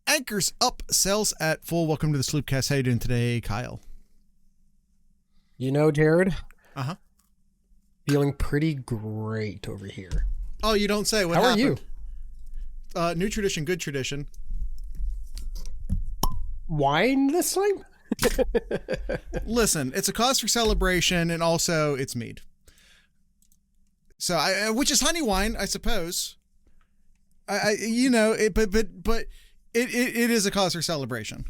Anchors up, sails at full. Welcome to the Sloopcast. How you doing today, Kyle? You know, Jared? Uh-huh. Feeling pretty great over here. Oh, you don't say. What How happened? are you? New tradition, good tradition. Wine this time? Listen, it's a cause for celebration, and also it's mead. So, which is honey wine, I suppose. But it is a cause for celebration.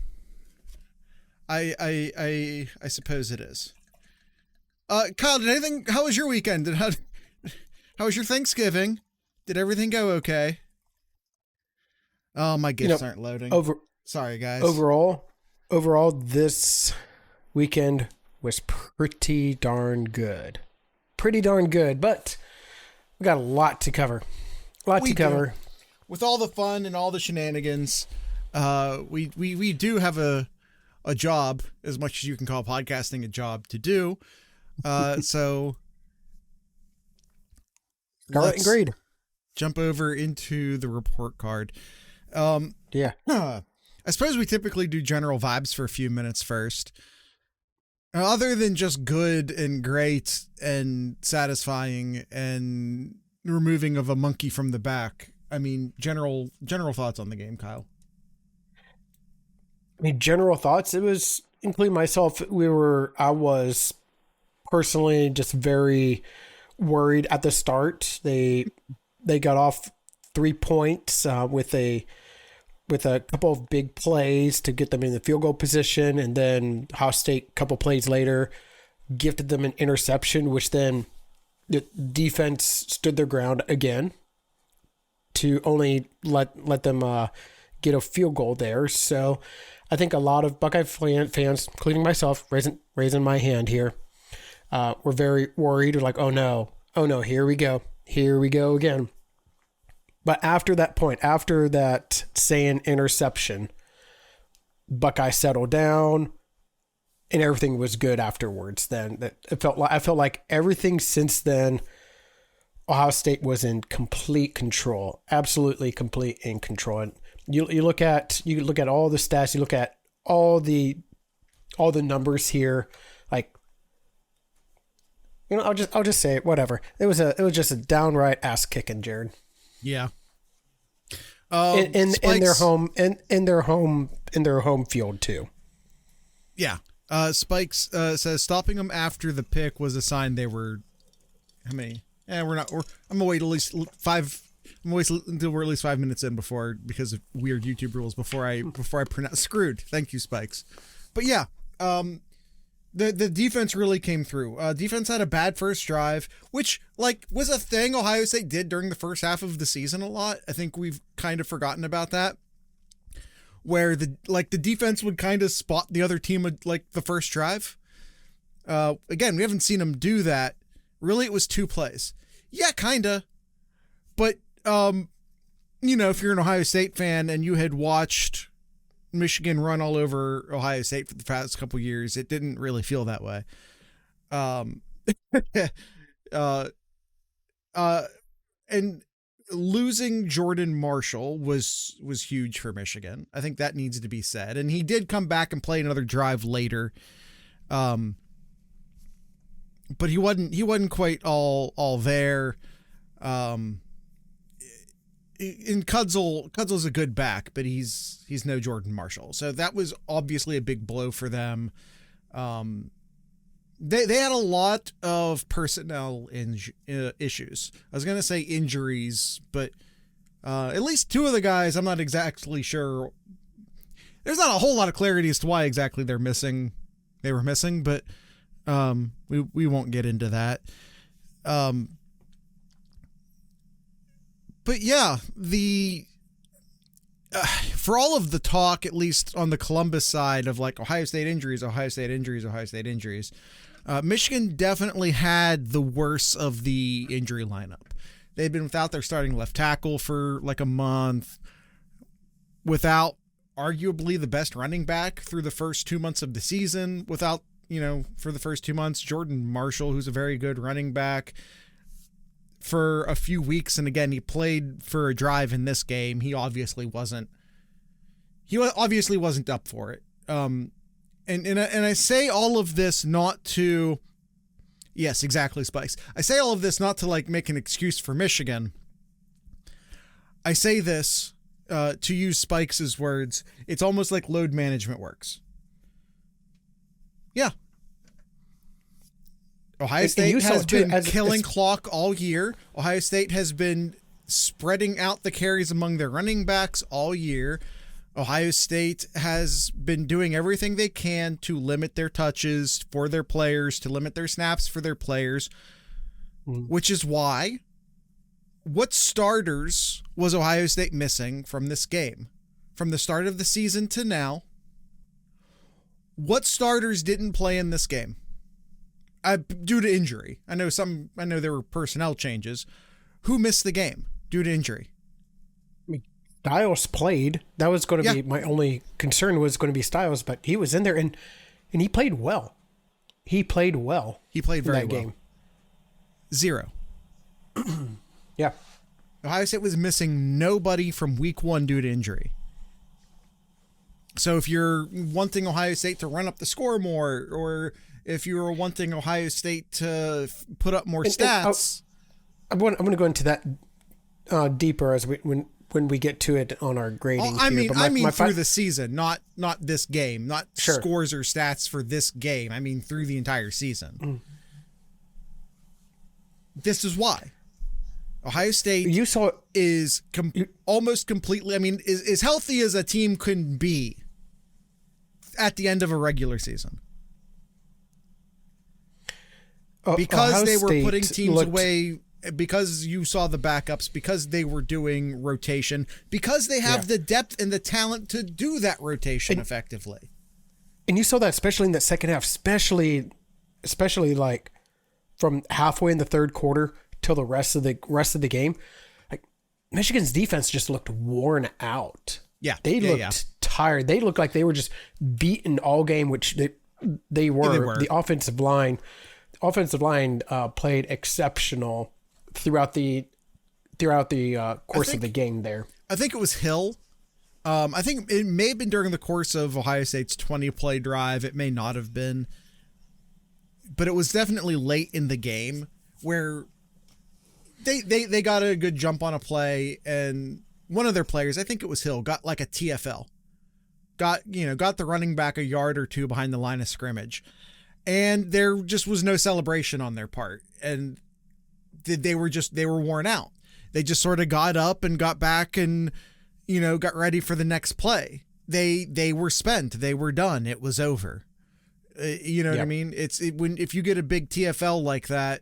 I suppose it is. Kyle, how was your weekend? How was your Thanksgiving? Did everything go okay? Oh, my gifts aren't loading. Sorry, guys. Overall, this weekend was pretty darn good. But we got a lot to cover. With all the fun and all the shenanigans, we do have a job, as much as you can call podcasting a job, to do. So Scarlet and Grade. Jump over into the report card. Yeah. I suppose we typically do general vibes for a few minutes first. Other than just good and great and satisfying and removing of a monkey from the back. I mean, general thoughts on the game, Kyle. I mean, general thoughts. It was, including myself, I was personally just very worried at the start. They got off 3 points with a couple of big plays to get them in the field goal position, and then Ohio State, a couple plays later, gifted them an interception, which then the defense stood their ground again to only let them get a field goal there. So I think a lot of Buckeye fans, including myself, raising my hand here, were very worried. Like, oh no, here we go again. But after that point, after that saying interception, Buckeye settled down, and everything was good afterwards. Then I felt like everything since then, Ohio State was in complete control, absolutely complete in control. And you look at all the stats, you look at all the numbers here. Like, I'll just say it. Whatever. It was just a downright ass kicking, Jared. Yeah. In their home field too. Yeah. Spikes says stopping them after the pick was a sign they were. How many? I'm gonna wait until we're at least 5 minutes in because of weird YouTube rules before I pronounce screwed. Thank you, Spikes. But yeah, the defense really came through. Defense had a bad first drive, which was a thing Ohio State did during the first half of the season a lot. I think we've kind of forgotten about that, where the defense would kind of spot the other team at the first drive. Again, we haven't seen them do that. Really, it was 2 plays. Yeah, kinda. But if you're an Ohio State fan and you had watched Michigan run all over Ohio State for the past couple years, it didn't really feel that way. And losing Jordan Marshall was huge for Michigan. I think that needs to be said. And he did come back and play another drive later. But he wasn't quite all there. And Cudzel's a good back, but he's no Jordan Marshall. So that was obviously a big blow for them. They had a lot of personnel issues. I was going to say injuries, but at least 2 of the guys, I'm not exactly sure. There's not a whole lot of clarity as to why exactly they were missing, but we won't get into that. But yeah, for all of the talk, at least on the Columbus side of Ohio State injuries, Michigan definitely had the worst of the injury lineup. They've been without their starting left tackle for a month, without arguably the best running back through the first 2 months of the season, without, for the first 2 months, Jordan Marshall, who's a very good running back, for a few weeks. And again, he played for a drive in this game. He obviously wasn't obviously wasn't up for it. And I say all of this not to, yes, exactly, Spikes. I say all of this not to like make an excuse for Michigan. I say this to use Spikes' words. It's almost like load management works. Yeah. Ohio State has been killing clock all year. Ohio State has been spreading out the carries among their running backs all year. Ohio State has been doing everything they can to limit their touches for their players, to limit their snaps for their players, which is why what starters was Ohio State missing from this game? From the start of the season to now, what starters didn't play in this game? Due to injury. I know there were personnel changes. Who missed the game due to injury? Styles played. That was going to be my only concern, was going to be Styles, but he was in there and he played well. He played well. He played very well. Game. 0. Yeah. Ohio State was missing nobody from week 1 due to injury. So if you're wanting Ohio State to run up the score more, or if you're wanting Ohio State to put up more stats, I'm going to go into that deeper as when we get to it on our grading. I mean through the season, not this game, not scores or stats for this game. I mean through the entire season. This is why Ohio State is almost completely, is as healthy as a team can be at the end of a regular season. Because Ohio they were State putting teams away, because you saw the backups, because they were doing rotation, because they have the depth and the talent to do that rotation effectively. And you saw that especially in that second half, especially like from halfway in the third quarter till the rest of the game. Like Michigan's defense just looked worn out. Yeah. They looked tired. They looked like they were just beaten all game, which they were. They were. The offensive line played exceptional throughout the course of the game there. I think it was Hill. I think it may have been during the course of Ohio State's 20-play drive. It may not have been. But it was definitely late in the game where they got a good jump on a play, and one of their players, I think it was Hill, got like a TFL. Got the running back a yard or two behind the line of scrimmage. And there just was no celebration on their part. And they were worn out. They just sort of got up and got back and, got ready for the next play. They were spent. They were done. It was over. You know what I mean? If you get a big TFL like that,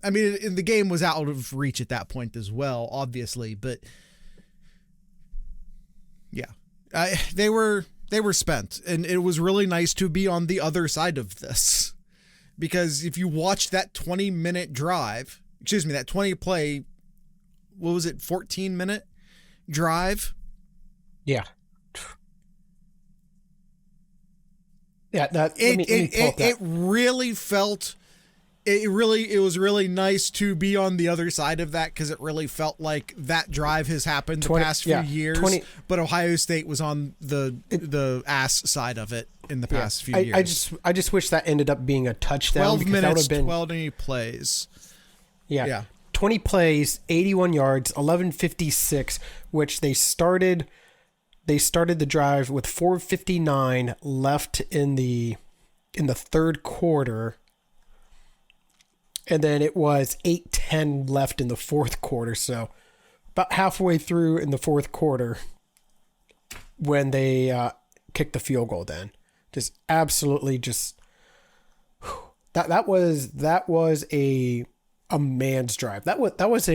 I mean, the game was out of reach at that point as well, obviously, but they were spent, and it was really nice to be on the other side of this, because if you watch that 20-minute drive, that 20-play, what was it, 14-minute drive? Yeah. Yeah, it really felt. It was really nice to be on the other side of that, because it really felt like that drive has happened the past few years. But Ohio State was on the ass side of it in the past few years. I just wish that ended up being a touchdown. 12 minutes, 20 plays. Yeah. 20 plays, 81 yards, 11:56, which they started the drive with 4:59 left in the third quarter. And then it was 8:10 left in the fourth quarter. So about halfway through in the fourth quarter when they kicked the field goal, then just absolutely that was a man's drive. That was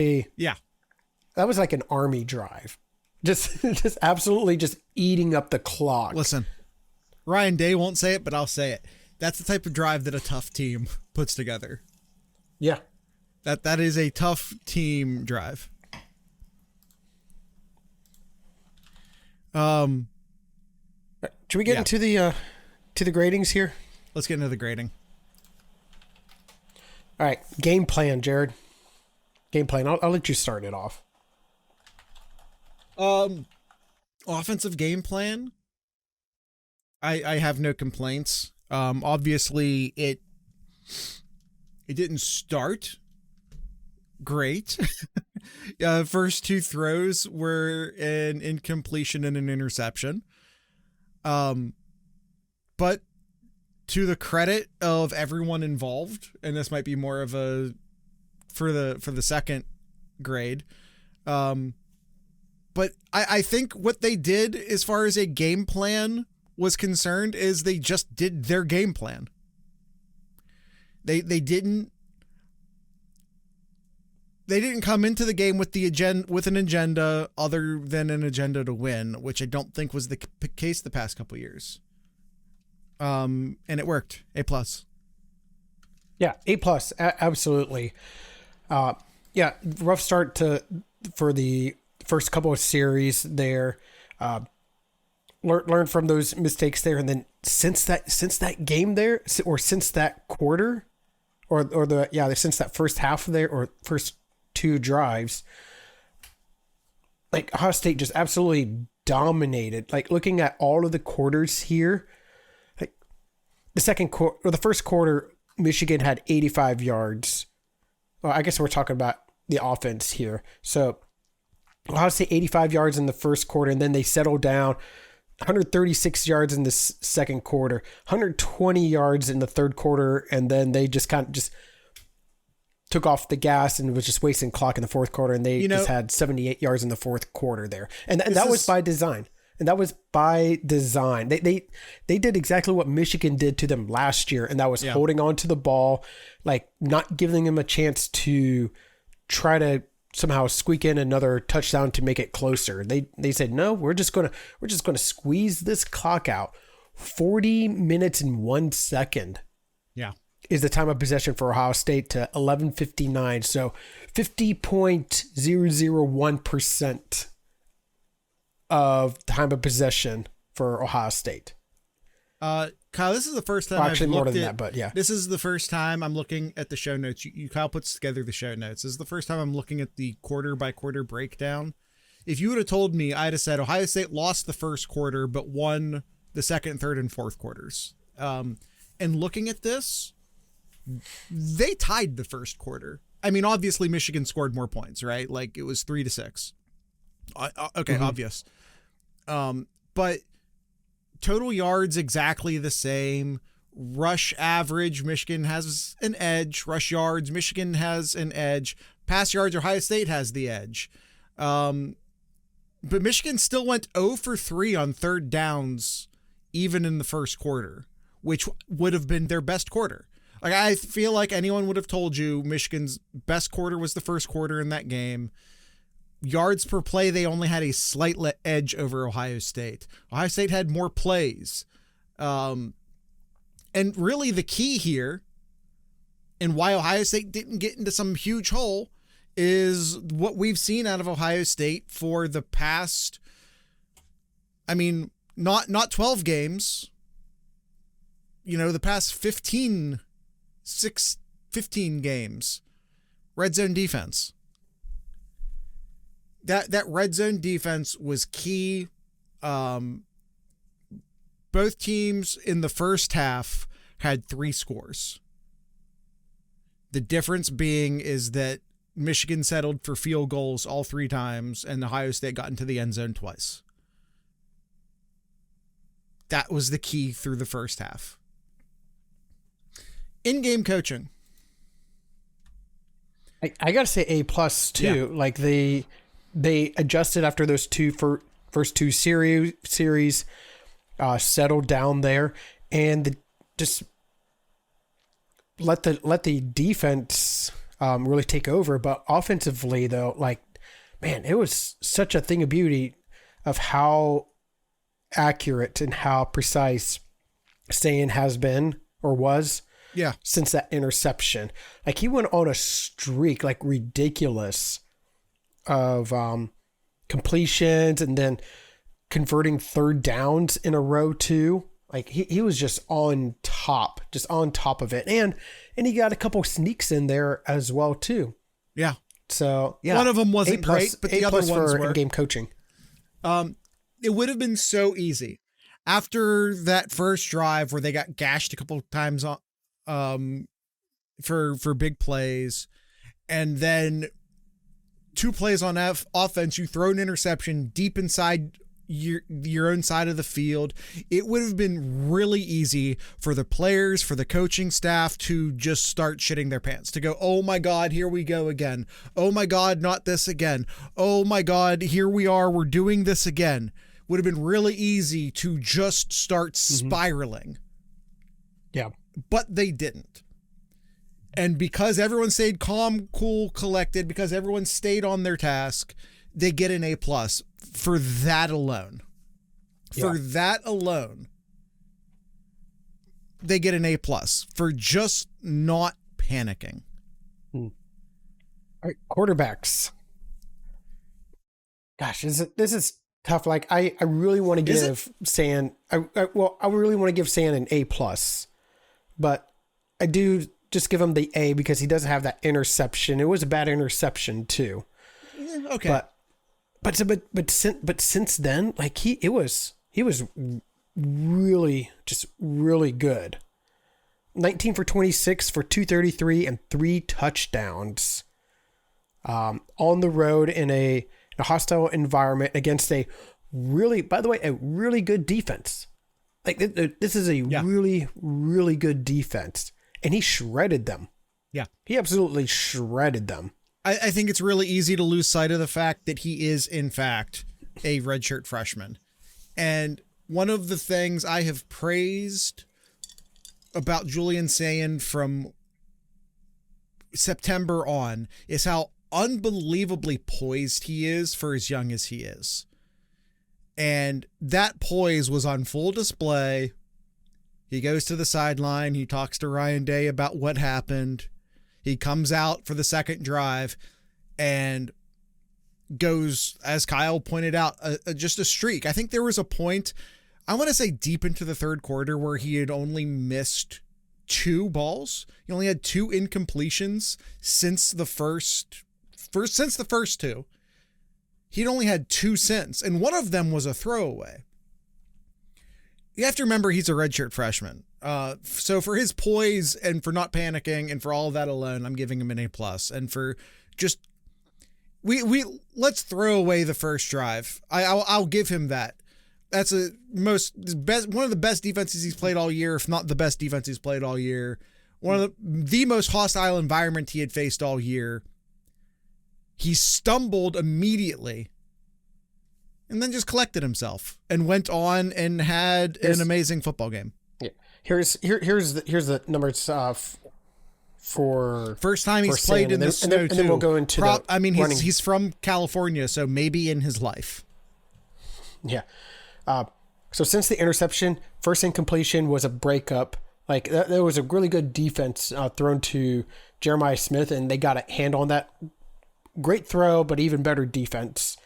like an Army drive. Just absolutely just eating up the clock. Listen, Ryan Day won't say it, but I'll say it. That's the type of drive that a tough team puts together. Yeah. That is a tough team drive. Should we get into the gradings here? Let's get into the grading. All right, game plan, Jared. Game plan. I'll let you start it off. Offensive game plan, I have no complaints. Obviously it didn't start great. First two throws were an incompletion and an interception. But to the credit of everyone involved, and this might be more of a for the second grade, but I think what they did as far as a game plan was concerned is they just did their game plan. They didn't come into the game with an agenda other than an agenda to win, which I don't think was the case the past couple of years. And it worked. A+. Yeah, A+, absolutely. Yeah, rough start for the first couple of series there. Learn from those mistakes there, and then since that game there, or since that quarter, since that first half there, or first two drives, like Ohio State just absolutely dominated. Like looking at all of the quarters here, like the second quarter or the first quarter, Michigan had 85 yards. Well, I guess we're talking about the offense here. So Ohio State 85 yards in the first quarter, and then they settled down. 136 yards in the second quarter, 120 yards in the third quarter, and then they just took off the gas and was just wasting clock in the fourth quarter, and they just had 78 yards in the fourth quarter there. And that was by design. And that was by design. They did exactly what Michigan did to them last year, and that was holding on to the ball, like not giving them a chance to try to somehow squeak in another touchdown to make it closer. They said, no, we're just gonna squeeze this clock out. 40 minutes and 1 second. Yeah. Is the time of possession for Ohio State to 11:59. So 50.001% of time of possession for Ohio State. Kyle, this is the first time This is the first time I'm looking at the show notes. Kyle puts together the show notes. This is the first time I'm looking at the quarter by quarter breakdown. If you would have told me, I'd have said Ohio State lost the first quarter, but won the second, third, and fourth quarters. And looking at this, they tied the first quarter. I mean, obviously Michigan scored more points, right? Like it was 3-6. Okay. Obvious. But total yards exactly the same. Rush average, Michigan has an edge. Rush yards, Michigan has an edge. Pass yards, Ohio State has the edge. But Michigan still went 0 for 3 on third downs, even in the first quarter, which would have been their best quarter. Like I feel like anyone would have told you Michigan's best quarter was the first quarter in that game. Yards per play, they only had a slight edge over Ohio State. Ohio State had more plays. And really the key here and why Ohio State didn't get into some huge hole is what we've seen out of Ohio State for the past, I mean, not 12 games, the past 15 games. Red zone defense. That red zone defense was key. Both teams in the first half had 3 scores. The difference being is that Michigan settled for field goals all 3 times, and Ohio State got into the end zone twice. That was the key through the first half. In-game coaching. I gotta say A+ too. Yeah. Like they adjusted after those first two series, settled down there, and just let the defense really take over. But offensively, though, like, man, it was such a thing of beauty of how accurate and how precise Stan has been or was. Yeah. Since that interception. Like he went on a streak, like ridiculous, of completions and then converting third downs in a row too. Like he was just on top of it. And he got a couple sneaks in there as well too. Yeah. So yeah. One of them wasn't great, but the other ones were. In-game coaching. it would have been so easy after that first drive where they got gashed a couple of times on, for big plays, and then 2 plays on offense, you throw an interception deep inside your own side of the field. It would have been really easy for the players, for the coaching staff to just start shitting their pants, to go, oh my God, here we go again. Oh my God, not this again. Oh my God, here we are. We're doing this again. Would have been really easy to just start spiraling. Yeah. But they didn't. And because everyone stayed calm, cool, collected, because everyone stayed on their task, they get an A+ for that alone. For that alone, they get an A+ for just not panicking. All right, quarterbacks. Gosh, this is tough. Like I really want to give San. I really want to give San an A+, but I do just give him the A because he doesn't have that interception. It was a bad interception too. Okay. But since then, like he was really just really good. 19 for 26 for 233 and 3 touchdowns. On the road in a hostile environment against a really good defense. Like this is a really, really good defense. And he shredded them. Yeah. He absolutely shredded them. I think it's really easy to lose sight of the fact that he is, in fact, a redshirt freshman. And one of the things I have praised about Julian Sayin from September on is how unbelievably poised he is for as young as he is. And that poise was on full display. He goes to the sideline. He talks to Ryan Day about what happened. He comes out for the second drive and goes, as Kyle pointed out, just a streak. I think there was a point, I want to say deep into the third quarter, where he had only missed 2 balls. He only had 2 incompletions since the first 2. He'd only had 2 since, and one of them was a throwaway. You have to remember he's a redshirt freshman. So for his poise and for not panicking and for all of that alone, I'm giving him an A+. And for just, let's throw away the first drive. I'll give him that. That's one of the best defenses he's played all year, if not the best defense he's played all year. One of the most hostile environment he had faced all year. He stumbled immediately and then just collected himself and went on and had an amazing football game. Yeah. Here's the numbers for first time he's played in the snow, and then we'll go into he's from California, so maybe in his life. Yeah. So since the interception, first incompletion was a breakup. Like there was a really good defense thrown to Jeremiah Smith, and they got a hand on that. Great throw, but even better defense.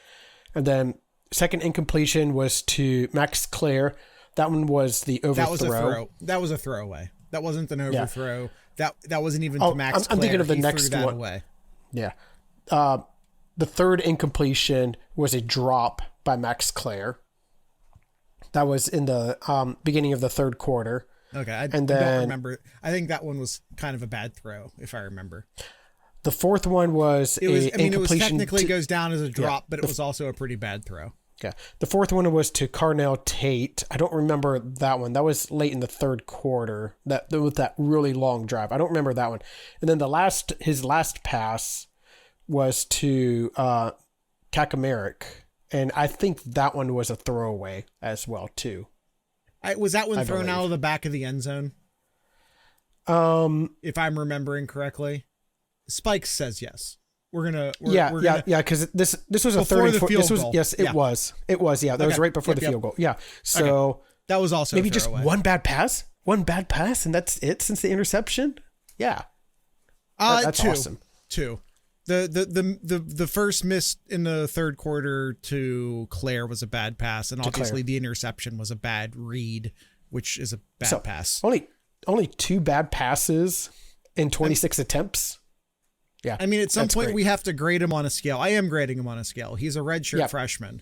And then second incompletion was to Max Clare. That one was the overthrow. That was a throwaway. That wasn't an overthrow. Yeah. That wasn't even to Max Clare. I'm thinking of the next one. Away. Yeah. The third incompletion was a drop by Max Clare. That was in the beginning of the third quarter. Okay, I don't remember. I think that one was kind of a bad throw, if I remember. The fourth one was it was technically goes down as a drop, but it was also a pretty bad throw. Yeah. The fourth one was to Carnell Tate. I don't remember that one. That was late in the third quarter. With that really long drive. I don't remember that one. And then his last pass was to Kakameric. And I think that one was a throwaway as well too. Was that one thrown out of the back of the end zone? If I'm remembering correctly. Spikes says yes. Yeah, because this was a third and fourth. It was. That was right before the field goal. Yeah. So that was also maybe just one bad pass, and that's it since the interception. Yeah. That's awesome. 2. The first miss in the third quarter to Claire was a bad pass, and obviously the interception was a bad read, which is a bad pass. Only 2 bad passes in 26 attempts. Yeah. I mean, at some point we have to grade him on a scale. I am grading him on a scale. He's a redshirt freshman.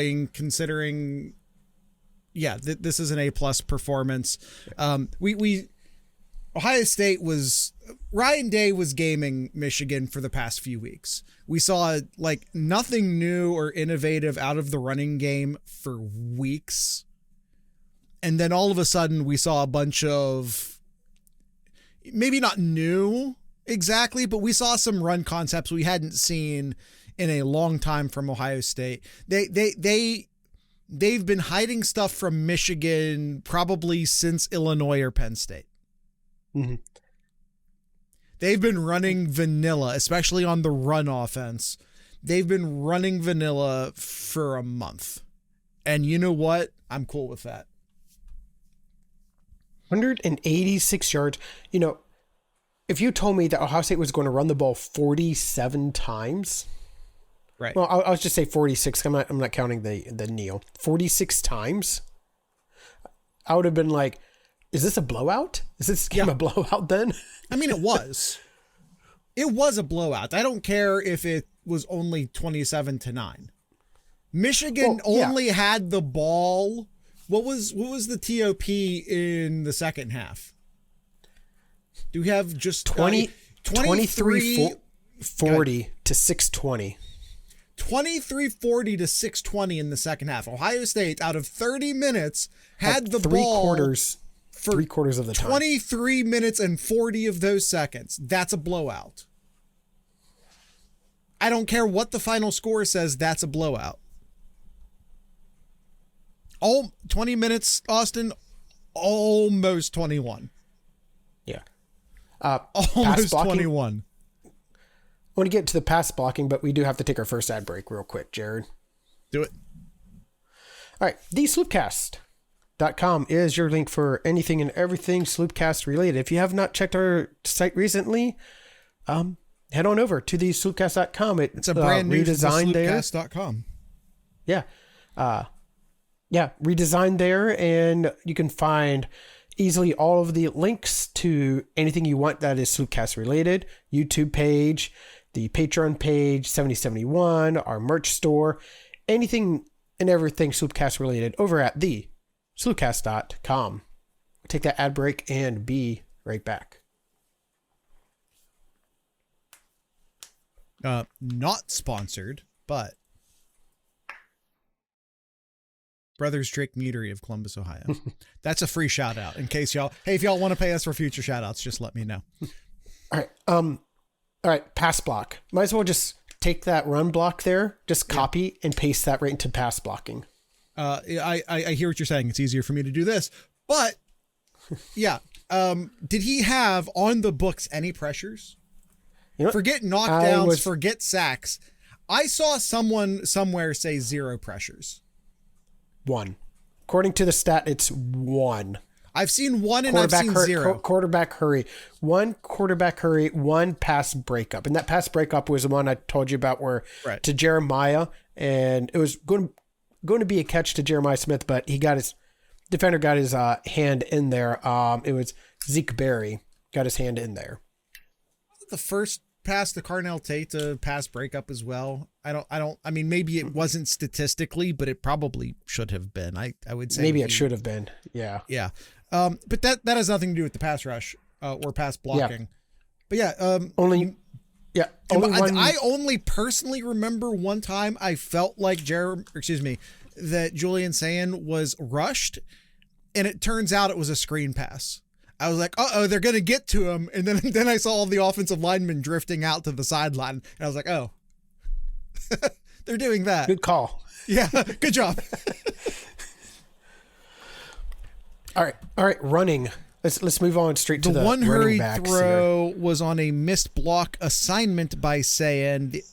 satisfying considering, this is an A+ performance. Ohio State Ryan Day was gaming Michigan for the past few weeks. We saw like nothing new or innovative out of the running game for weeks. And then all of a sudden we saw a bunch of, maybe not new exactly, but we saw some run concepts we hadn't seen in a long time from Ohio State. They've been hiding stuff from Michigan probably since Illinois or Penn State. Mm-hmm. They've been running vanilla, especially on the run offense. They've been running vanilla for a month. And you know what? I'm cool with that. 186 yards. You know, if you told me that Ohio State was going to run the ball 47 times, right? Well, I'll just say 46. I'm not counting the kneel. 46 times. I would have been like, is this a blowout? Is this game a blowout then? I mean, it was. It was a blowout. I don't care if it was only 27-9. Michigan only had the ball. What was the TOP in the second half? Do we have just 23 40 to 620? 23-40 to 620 in the second half. Ohio State, out of 30 minutes, had the three ball quarters for 3/4 of the time. 23 minutes and 40 of those seconds. That's a blowout. I don't care what the final score says. That's a blowout. 20 minutes, Austin, almost 21. Yeah. Almost 21. I want to get to the pass blocking, but we do have to take our first ad break real quick, Jared. Do it. All right. TheSloopcast.com is your link for anything and everything Sloopcast related. If you have not checked our site recently, head on over to TheSloopcast.com. It's a brand new redesigned there. Sloopcast.com. Yeah. Redesigned there, and you can find easily all of the links to anything you want that is Sloopcast related. YouTube page, the Patreon page, 7071, our merch store, anything and everything Sloopcast related over at the Sloopcast.com. Take that ad break and be right back. Not sponsored, but Brothers Drake Meadery of Columbus, Ohio. That's a free shout out in case if y'all want to pay us for future shout outs, just let me know. All right. Pass block. Might as well just take that run block there, just copy and paste that right into pass blocking. I hear what you're saying. It's easier for me to do this, but did he have on the books any pressures? Forget knockdowns, forget sacks. I saw someone somewhere say 0 pressures. 1. According to the stat, it's 1. I've seen 1 and I've seen 0. Quarterback hurry. 1 quarterback hurry, 1 pass breakup. And that pass breakup was the one I told you about where to Jeremiah. And it was going to be a catch to Jeremiah Smith, but defender got his hand in there. It was Zeke Berry got his hand in there. The first pass to Carnell Tate to pass breakup as well. I mean, maybe it wasn't statistically, but it probably should have been. I would say maybe it should have been. Yeah. Yeah. But that has nothing to do with the pass rush or pass blocking. Yeah. But I only personally remember one time I felt like that Julian Sand was rushed, and it turns out it was a screen pass. I was like, they're going to get to him. And then I saw all the offensive linemen drifting out to the sideline. And I was like, They're doing that. Good call. Yeah, good job. All right. Running. Let's move on straight to the one running hurried backs throw here. was on a missed block assignment by Sayan. The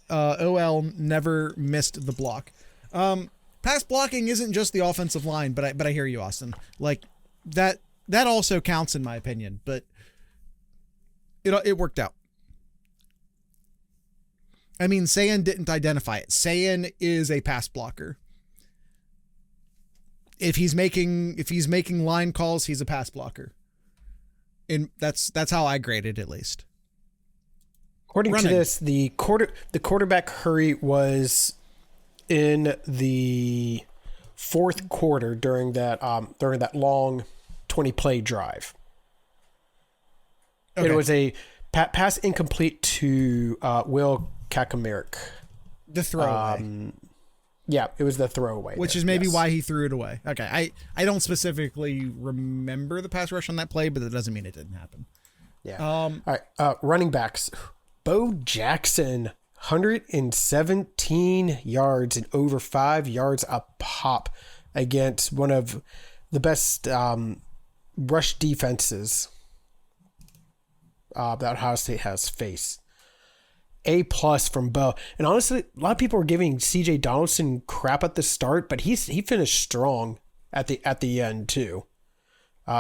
OL never missed the block. Pass blocking isn't just the offensive line, but I hear you, Austin. Like that also counts in my opinion, but it worked out. I mean, Sayan didn't identify it. Sayan is a pass blocker. If he's making line calls, he's a pass blocker. And that's how I grade it, at least. According to this, the quarterback hurry was in the fourth quarter during that long 20-play drive. Okay. It was a pass incomplete to Will Kakamerick. The throwaway. Yeah, it was the throwaway. Which is maybe why he threw it away. Okay, I don't specifically remember the pass rush on that play, but that doesn't mean it didn't happen. Yeah. All right, running backs. Bo Jackson, 117 yards and over 5 yards a pop against one of the best rush defenses that Ohio State has faced. A+ from Bo. And honestly, a lot of people were giving CJ Donaldson crap at the start, but he finished strong at the end too.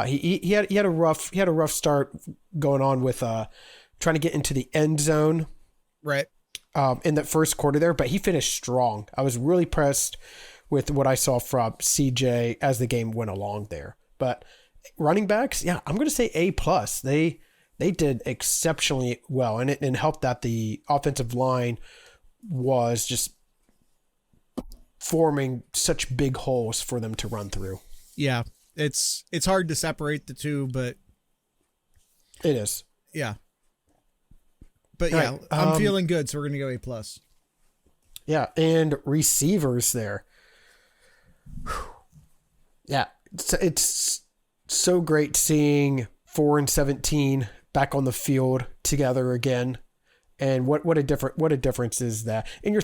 He had a rough start going on with trying to get into the end zone, right? In that first quarter there, but he finished strong. I was really impressed with what I saw from CJ as the game went along there. But running backs, yeah, I'm going to say A+. They did exceptionally well, and it helped that the offensive line was just forming such big holes for them to run through. Yeah, it's hard to separate the two, but it is. Yeah. But yeah, right, I'm feeling good, so we're going to go A+. Yeah, and receivers there. Yeah, it's so great seeing 4 and 17 back on the field together again. And what a difference is that. And your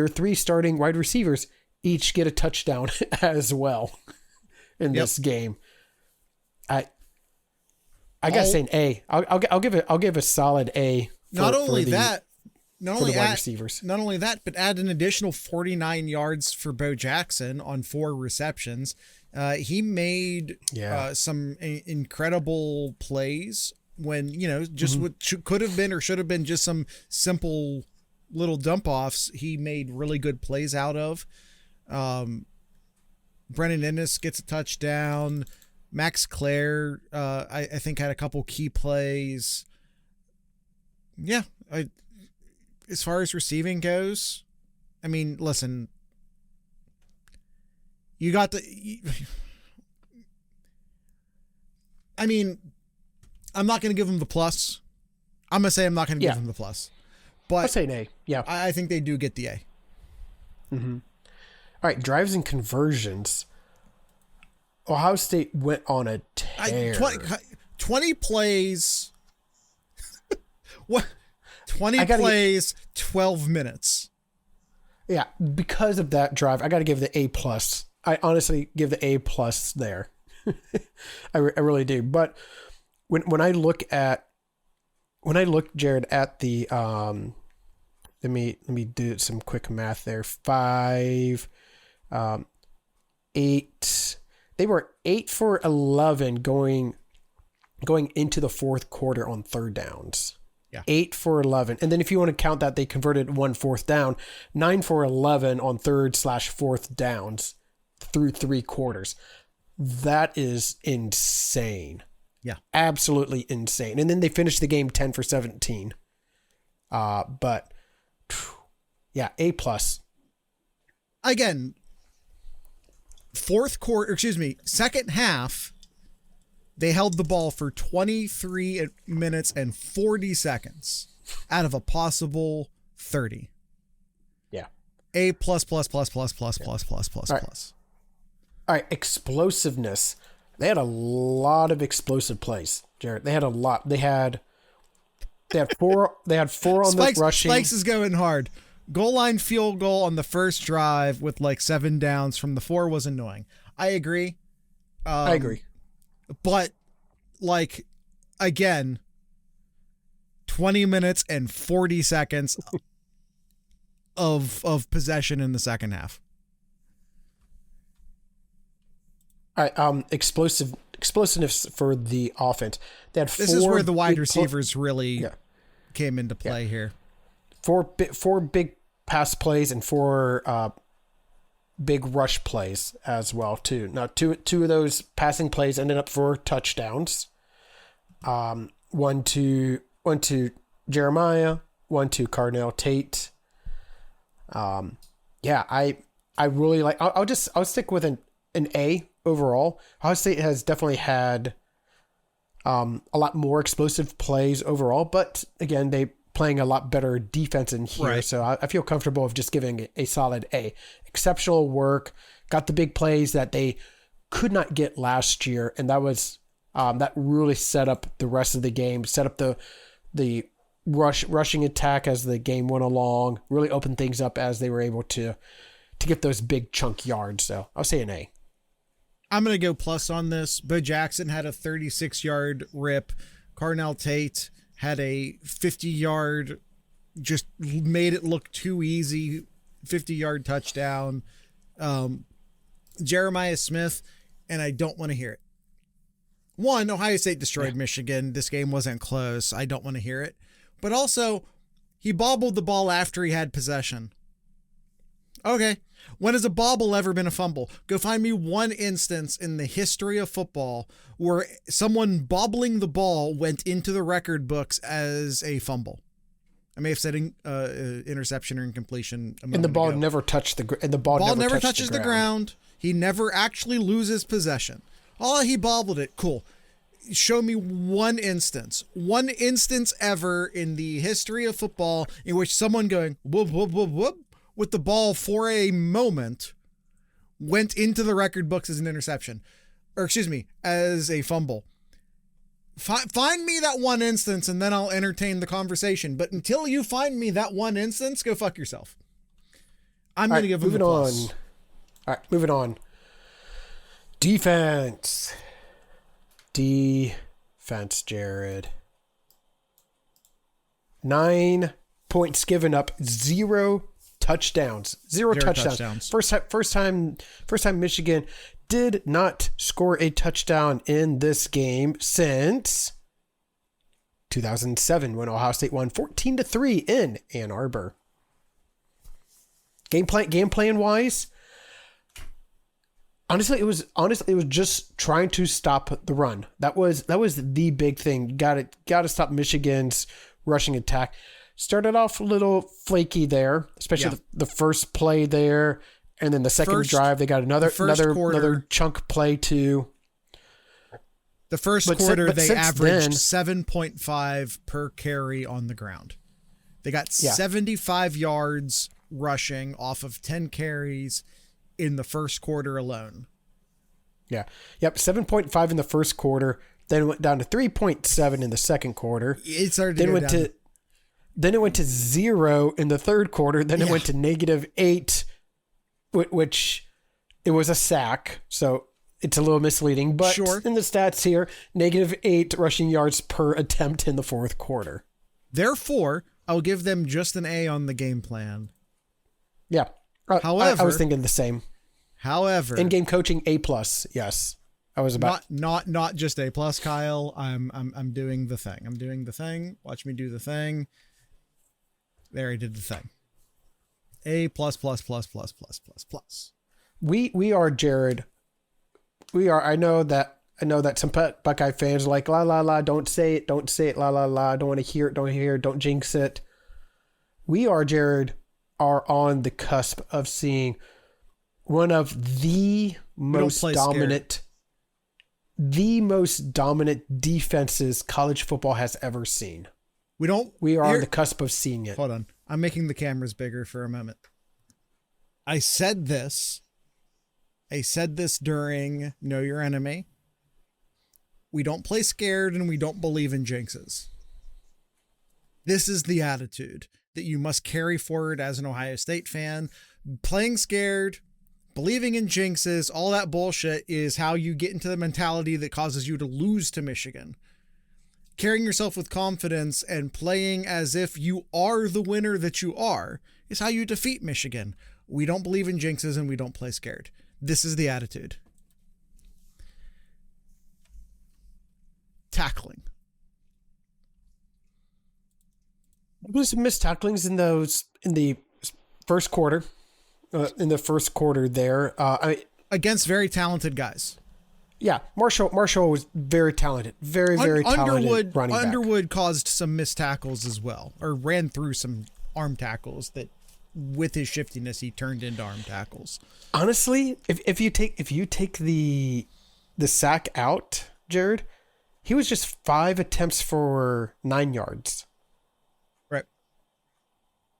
three starting wide receivers each get a touchdown as well in this game. I gotta say an A. I'll give a solid A. Not only that, but add an additional 49 yards for Bo Jackson on 4 receptions. He made some incredible plays when, just what could have been or should have been just some simple little dump offs. He made really good plays out of. Brennan Ennis gets a touchdown. Max Clare, I think, had a couple key plays. Yeah. As far as receiving goes, I mean, listen, you got I'm not going to give them the plus. I'm going to say I'm not going to give them the plus. But I'll say an A. Yeah. I think they do get the A. Mm-hmm. All right, drives and conversions. Ohio State went on a tear. 20 plays. What? 20 plays, 12 minutes. Yeah, because of that drive, I got to give the A+. I honestly give the A+ there. I really do. But when I look, Jared, at the let me do some quick math there. 5, 8. They were 8 for 11 going into the fourth quarter on third downs. Yeah. 8 for 11. And then if you want to count that, they converted 1 fourth down, 9 for 11 on third/fourth downs through 3 quarters. That is insane. Yeah. Absolutely insane. And then they finished the game 10 for 17. But yeah, A+. Again, second half, they held the ball for 23 minutes and 40 seconds out of a possible 30. Yeah. A++++++++++++. All right, explosiveness. They had a lot of explosive plays, Jared. They had a lot. They had 4 on the rushing. Spikes is going hard. goal line field goal on the first drive with like 7 downs from the 4 was annoying. I agree. I agree. But like, again, 20 minutes and 40 seconds of possession in the second half. All right, explosiveness for the offense. They had this is where the wide receivers really came into play here. Four big pass plays and 4 big rush plays as well too. Now two of those passing plays ended up for touchdowns. One to Jeremiah, one to Carnell Tate. I really like. I'll stick with an A overall. Ohio State has definitely had a lot more explosive plays overall, but again, they playing a lot better defense in here, right. So I feel comfortable of just giving a solid A. Exceptional work, got the big plays that they could not get last year, and that was that really set up the rest of the game, set up the rushing attack as the game went along, really opened things up as they were able to get those big chunk yards. So I'll say an A. I'm going to go plus on this. Bo Jackson had a 36-yard rip. Carnell Tate had a 50-yard, just made it look too easy, 50-yard touchdown. Jeremiah Smith, and I don't want to hear it. One, Ohio State destroyed Michigan. This game wasn't close. I don't want to hear it. But also, he bobbled the ball after he had possession. Okay. When has a bobble ever been a fumble? Go find me one instance in the history of football where someone bobbling the ball went into the record books as a fumble. I may have said interception or incompletion. And the ball never touched the ball never touches the ground. He never actually loses possession. Oh, he bobbled it. Cool. Show me one instance ever in the history of football in which someone going whoop, whoop, whoop, whoop with the ball for a moment went into the record books as an interception, or excuse me, as a fumble. Find me that one instance and then I'll entertain the conversation. But until you find me that one instance, go fuck yourself. I'm going to give him a plus. All right, moving on. Defense, Jared. 9 points given up, 0 touchdowns. Zero touchdowns. First time Michigan did not score a touchdown in this game since 2007 when Ohio State won 14-3 in Ann Arbor. Game plan wise, honestly, it was just trying to stop the run. That was the big thing. Got to stop Michigan's rushing attack. Started off a little flaky there, especially the first play there, and then the second drive they got another chunk play too. The first quarter they averaged 7.5 per carry on the ground. They got 75 yards rushing off of 10 carries in the first quarter alone. Yeah. Yep. 7.5 in the first quarter. Then it went down to 3.7 in the second quarter. It started to go down. Then it went to 0 in the third quarter. Then it went to -8, which it was a sack. So it's a little misleading. But in the stats here, -8 rushing yards per attempt in the fourth quarter. Therefore, I'll give them just an A on the game plan. Yeah. However, I was thinking the same. However, in-game coaching A+. Yes. I was about not just A+, Kyle. I'm doing the thing. I'm doing the thing. Watch me do the thing. There, I did the thing. A++++++++. We are, Jared. We are. I know that some Buckeye fans are like, la la la, don't say it, la la la, don't want to hear it, don't jinx it. We are, Jared, are on the cusp of seeing one of the most dominant defenses college football has ever seen. We are on the cusp of seeing it. Hold on. I'm making the cameras bigger for a moment. I said this during Know Your Enemy. We don't play scared and we don't believe in jinxes. This is the attitude. that you must carry forward as an Ohio State fan. Playing scared, believing in jinxes, all that bullshit is how you get into the mentality that causes you to lose to Michigan. Carrying yourself with confidence and playing as if you are the winner that you are is how you defeat Michigan. We don't believe in jinxes and we don't play scared. This is the attitude. Tackling. There was some missed tacklings in the first quarter. There, Against very talented guys. Yeah, Marshall was very talented, very talented running back. Underwood caused some missed tackles as well, or ran through some arm tackles that, with his shiftiness, he turned into arm tackles. Honestly, if you take the sack out, Jared, he was just 5 attempts for 9 yards. Right.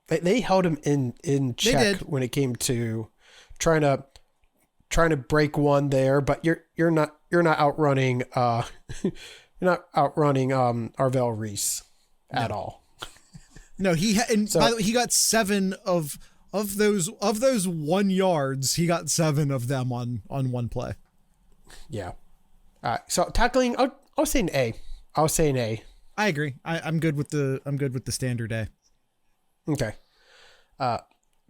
They held him in check when it came to trying to break one there, but you're not outrunning Arvell Reese at all. No, by the way, he got 7 of those 1 yards. He got 7 of them on one play. Yeah. So tackling, I'll say an A. I agree. I'm good with the standard A. Okay.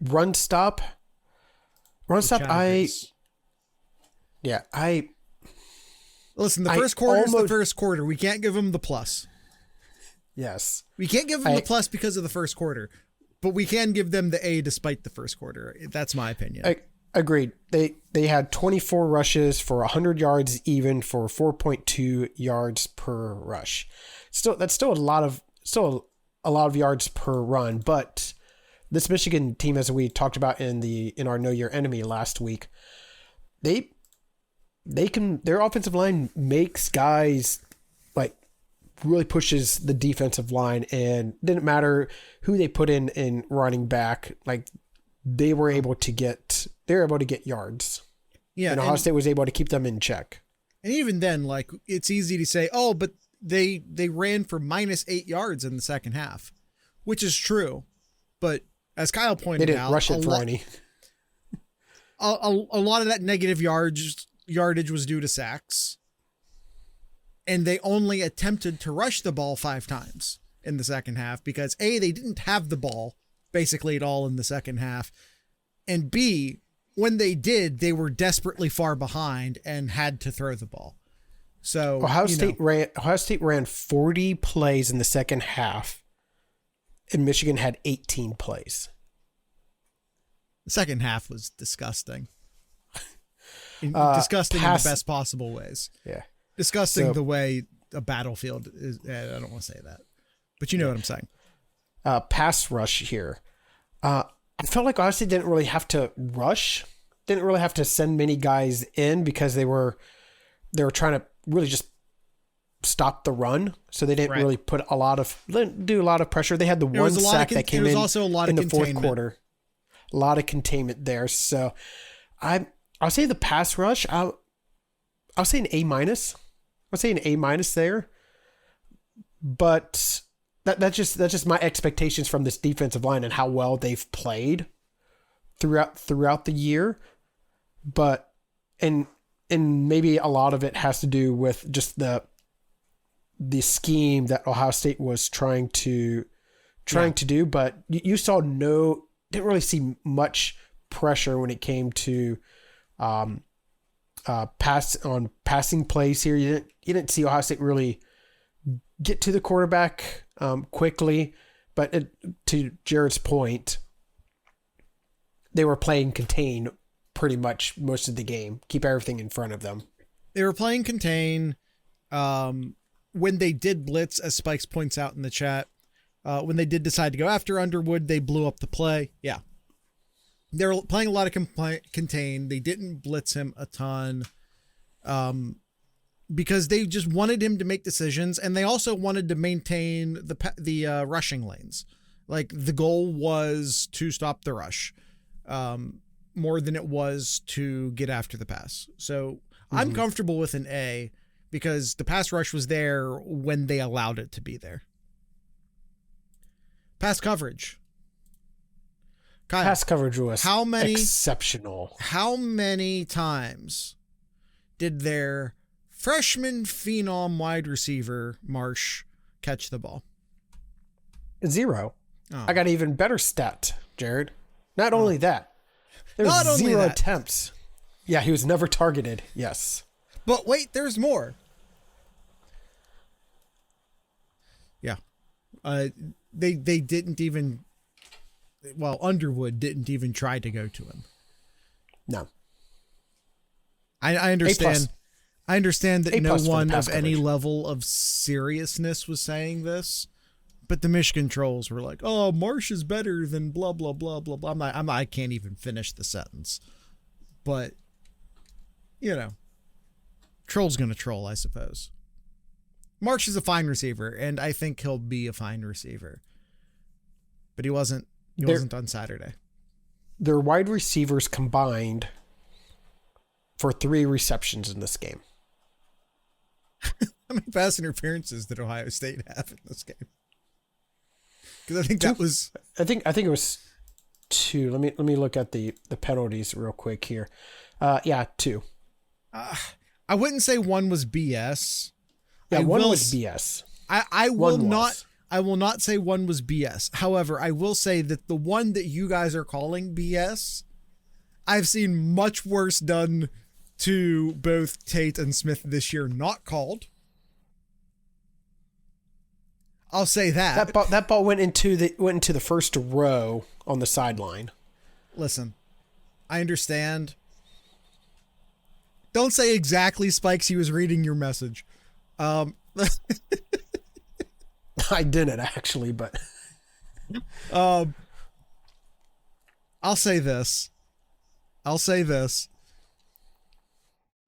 Run stop. Listen, the first quarter is the first quarter. We can't give him the plus. Yes. We can't give them the plus because of the first quarter, but we can give them the A despite the first quarter. That's my opinion. Agreed. They had 24 rushes for 100 yards, even for 4.2 yards per rush. That's still a lot of yards per run, but this Michigan team, as we talked about in our Know Your Enemy last week, their offensive line makes guys really pushes the defensive line, and didn't matter who they put in running back, they were able to get yards. Yeah. And Ohio State was able to keep them in check. And even then, it's easy to say, oh, but they ran for -8 yards in the second half, which is true. But as Kyle pointed out, they didn't rush it for any. A lot of that negative yardage was due to sacks. And they only attempted to rush the ball 5 times in the second half because A, they didn't have the ball basically at all in the second half. And B, when they did, they were desperately far behind and had to throw the ball. So Ohio State ran 40 plays in the second half, and Michigan had 18 plays. The second half was disgusting. Disgusting in the best possible ways. Yeah. Disgusting the way a battlefield is. I don't want to say that, but you know what I'm saying. Pass rush here. I felt like Ohio State didn't really have to rush, didn't really have to send many guys in because they were trying to really just stop the run. So they didn't really do a lot of pressure. They had the one sack that came in the fourth quarter. A lot of containment there. So I'll say the pass rush. I'll say an A-. I'll say an A- there. But that's just my expectations from this defensive line and how well they've played throughout the year. But and maybe a lot of it has to do with just the scheme that Ohio State was trying to do. But you didn't really see much pressure when it came to passing plays here. You didn't see Ohio State really get to the quarterback quickly, but to Jared's point, they were playing contain pretty much most of the game, keep everything in front of them. They were playing contain. When they did blitz, as Spikes points out in the chat, when they did decide to go after Underwood, they blew up the play. Yeah. They were playing a lot of contain. They didn't blitz him a ton because they just wanted him to make decisions, and they also wanted to maintain the rushing lanes. The goal was to stop the rush more than it was to get after the pass. So I'm comfortable with an A because the pass rush was there when they allowed it to be there. Pass coverage. Kyle, pass coverage was exceptional. How many times did their freshman phenom wide receiver, Marsh, catch the ball? 0. Oh. I got an even better stat, Jared. Not only that, there was 0 attempts. Yeah, he was never targeted. Yes. But wait, there's more. Yeah. They didn't even, Underwood didn't even try to go to him. No. I understand. I understand that no one of any coverage. level of seriousness was saying this, but the Michigan trolls were like, "Oh, Marsh is better than blah blah blah blah blah." I can't even finish the sentence. But troll's gonna troll, I suppose. Marsh is a fine receiver, and I think he'll be a fine receiver. But he wasn't on Saturday. Their wide receivers combined for 3 receptions in this game. How many pass interferences did Ohio State have in this game? Because I think that was. I think it was 2. Let me look at the penalties real quick here. 2. I wouldn't say one was BS. Yeah, one was BS. I will not say one was BS. However, I will say that the one that you guys are calling BS, I've seen much worse done to both Tate and Smith this year, not called. I'll say that. That ball went into the first row on the sideline. Listen, I understand. Don't say exactly, Spikes. He was reading your message. I didn't actually, but I'll say this.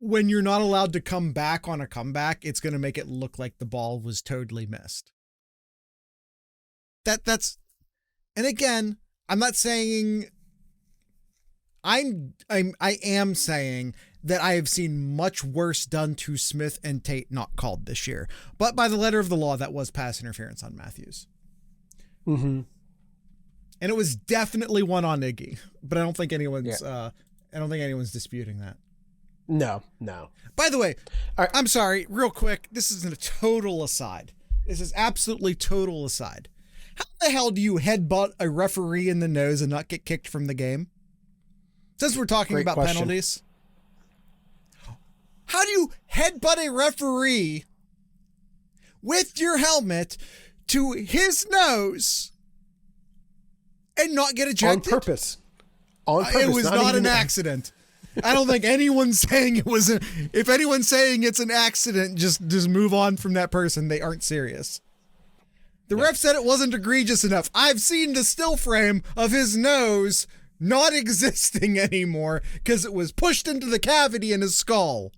When you're not allowed to come back on a comeback, it's going to make it look like the ball was totally missed. And again, I'm not saying I am saying that I have seen much worse done to Smith and Tate not called this year. But by the letter of the law, that was pass interference on Matthews. Mm-hmm. And it was definitely one on Iggy, but I don't think anyone's disputing that. No. By the way, right. I'm sorry, real quick. This is a total aside. This is absolutely total aside. How the hell do you headbutt a referee in the nose and not get kicked from the game? Since we're talking about penalties. How do you headbutt a referee with your helmet to his nose and not get ejected? On purpose. It was not an accident. I don't think anyone's saying it was. If anyone's saying it's an accident, just move on from that person. They aren't serious. The ref said it wasn't egregious enough. I've seen the still frame of his nose not existing anymore because it was pushed into the cavity in his skull.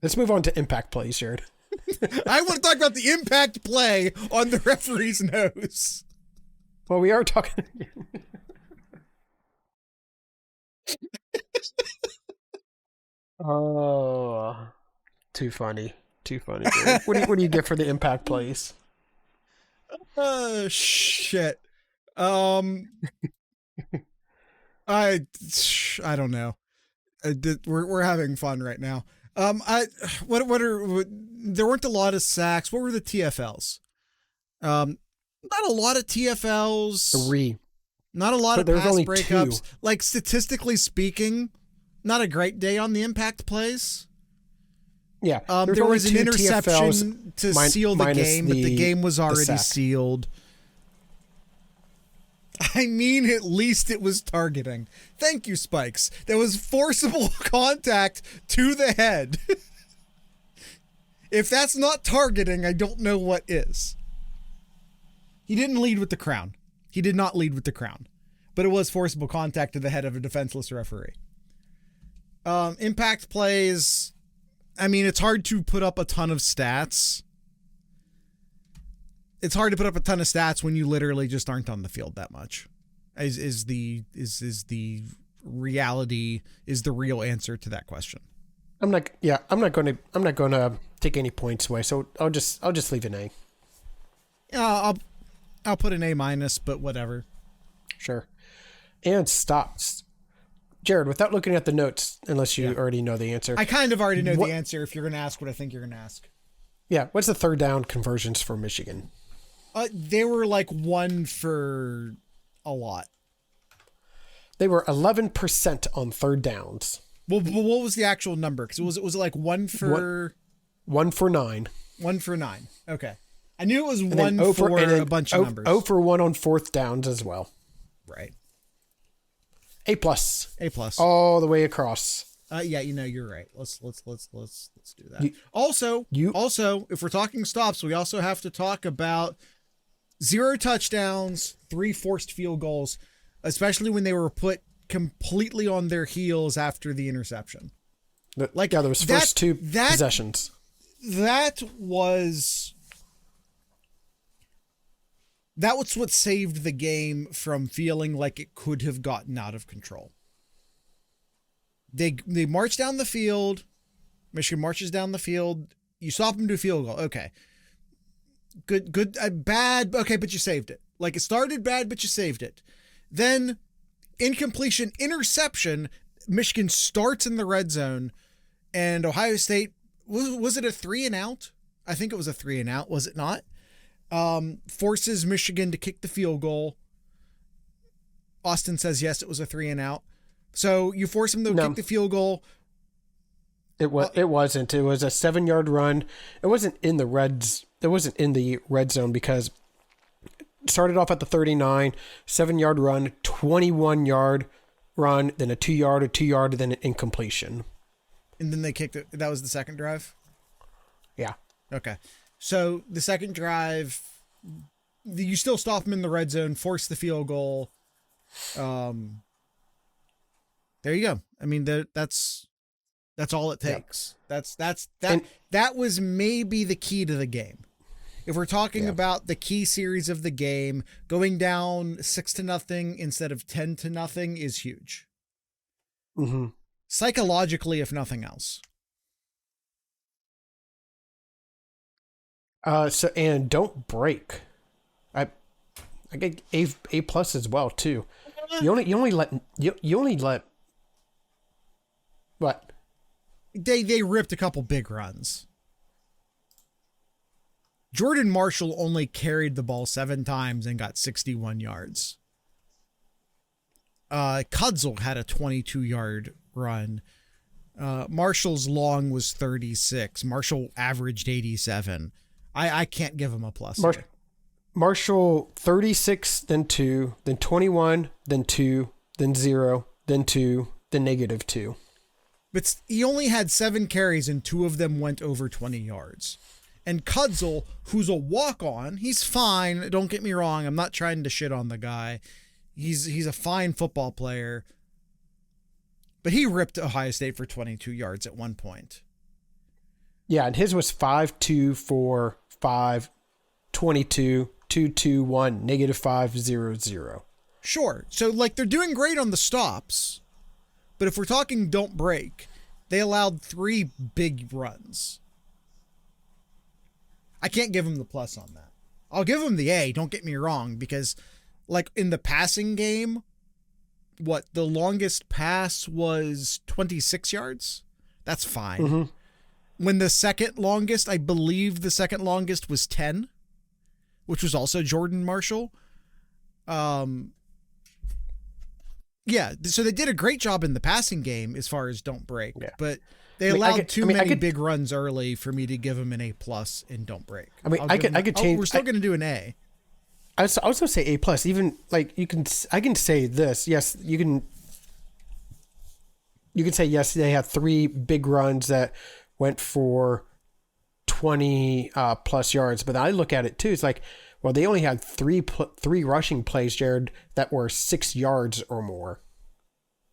Let's move on to impact plays, Jared. I want to talk about the impact play on the referee's nose. Well, we are talking. Oh, too funny. Dude. What do you get for the impact plays? Shit. I don't know. We're having fun right now. There weren't a lot of sacks. What were the TFLs? Not a lot of TFLs. 3. Not a lot of pass only breakups. 2. Like, statistically speaking, not a great day on the impact plays. Yeah. There was an interception TFLs to seal the game, but the game was already sealed. I mean, at least it was targeting. Thank you, Spikes. There was forcible contact to the head. If that's not targeting, I don't know what is. He didn't lead with the crown. He did not lead with the crown. But it was forcible contact to the head of a defenseless referee. Impact plays, I mean, it's hard to put up a ton of stats. It's hard to put up a ton of stats when you literally just aren't on the field that much. Is the real answer to that question. I'm not going to take any points away. So I'll just leave an A. I'll put an A-, but whatever. Sure. And stops. Jared, without looking at the notes, unless you already know the answer. I kind of already know the answer if you're going to ask what I think you're going to ask. Yeah. What's the third down conversions for Michigan? They were like 1 for a lot. They were 11% on third downs. Well, what was the actual number? Because was it like 1 for... 1 for 9. 1 for 9. Okay. I knew it was 1 for a bunch of numbers. 0 for 1 on fourth downs as well. Right. A+. A+. All the way across. Yeah, you're right. Let's do that. Also, if we're talking stops, we also have to talk about 0 touchdowns, 3 forced field goals, especially when they were put completely on their heels after the interception. Those first 2 possessions. That was what saved the game from feeling like it could have gotten out of control. They march down the field. Michigan marches down the field. You stop them to a field goal. Okay. Good, bad. Okay, but you saved it. Like, it started bad, but you saved it. Then incompletion, interception. Michigan starts in the red zone, and Ohio State, was it a 3-and-out? I think it was a 3-and-out. Was it not? Forces Michigan to kick the field goal. Austin says yes, it was a 3-and-out. So you force him to kick the field goal. It wasn't. It was a 7-yard run. It wasn't in the red zone because it started off at the 39, 7-yard run, 21-yard run, then a 2-yard, then an incompletion. And then they kicked it. That was the second drive? Yeah. Okay. So the second drive, you still stop them in the red zone, force the field goal. There you go. I mean, that's all it takes. Yeah. That was maybe the key to the game. If we're talking about the key series of the game, going down 6-0 instead of 10-0 is huge. Mm-hmm. Psychologically, if nothing else. And don't break. I get A+ as well too. You only let what? They ripped a couple big runs. Jordan Marshall only carried the ball 7 times and got 61 yards. Kudzel had a 22-yard run. Marshall's long was 36. Marshall averaged 87. I can't give him a plus. Marshall 36, then 2, then 21, then 2, then 0, then 2, then -2. But he only had 7 carries and 2 of them went over 20 yards. And Kudzel, who's a walk-on, he's fine. Don't get me wrong. I'm not trying to shit on the guy. He's a fine football player. But he ripped Ohio State for 22 yards at one point. Yeah, and his was 5-2, 4, 5, 22, 2, 2, 1, -5, 0, 0. Sure. So, they're doing great on the stops. But if we're talking don't break, they allowed 3 big runs. I can't give him the plus on that. I'll give him the A, don't get me wrong, because in the passing game, the longest pass was 26 yards? That's fine. Mm-hmm. When the second longest, I believe the second longest was 10, which was also Jordan Marshall. Yeah, so they did a great job in the passing game as far as don't break, but they allowed too many big runs early for me to give them an A+ in don't break. I mean, I could change. We're still going to do an A. I was also say A+. Even I can say this. Yes, you can say yes. They had 3 big runs that went for 20 plus yards, but I look at it too. It's well, they only had 3 rushing plays, Jared, that were 6 yards or more.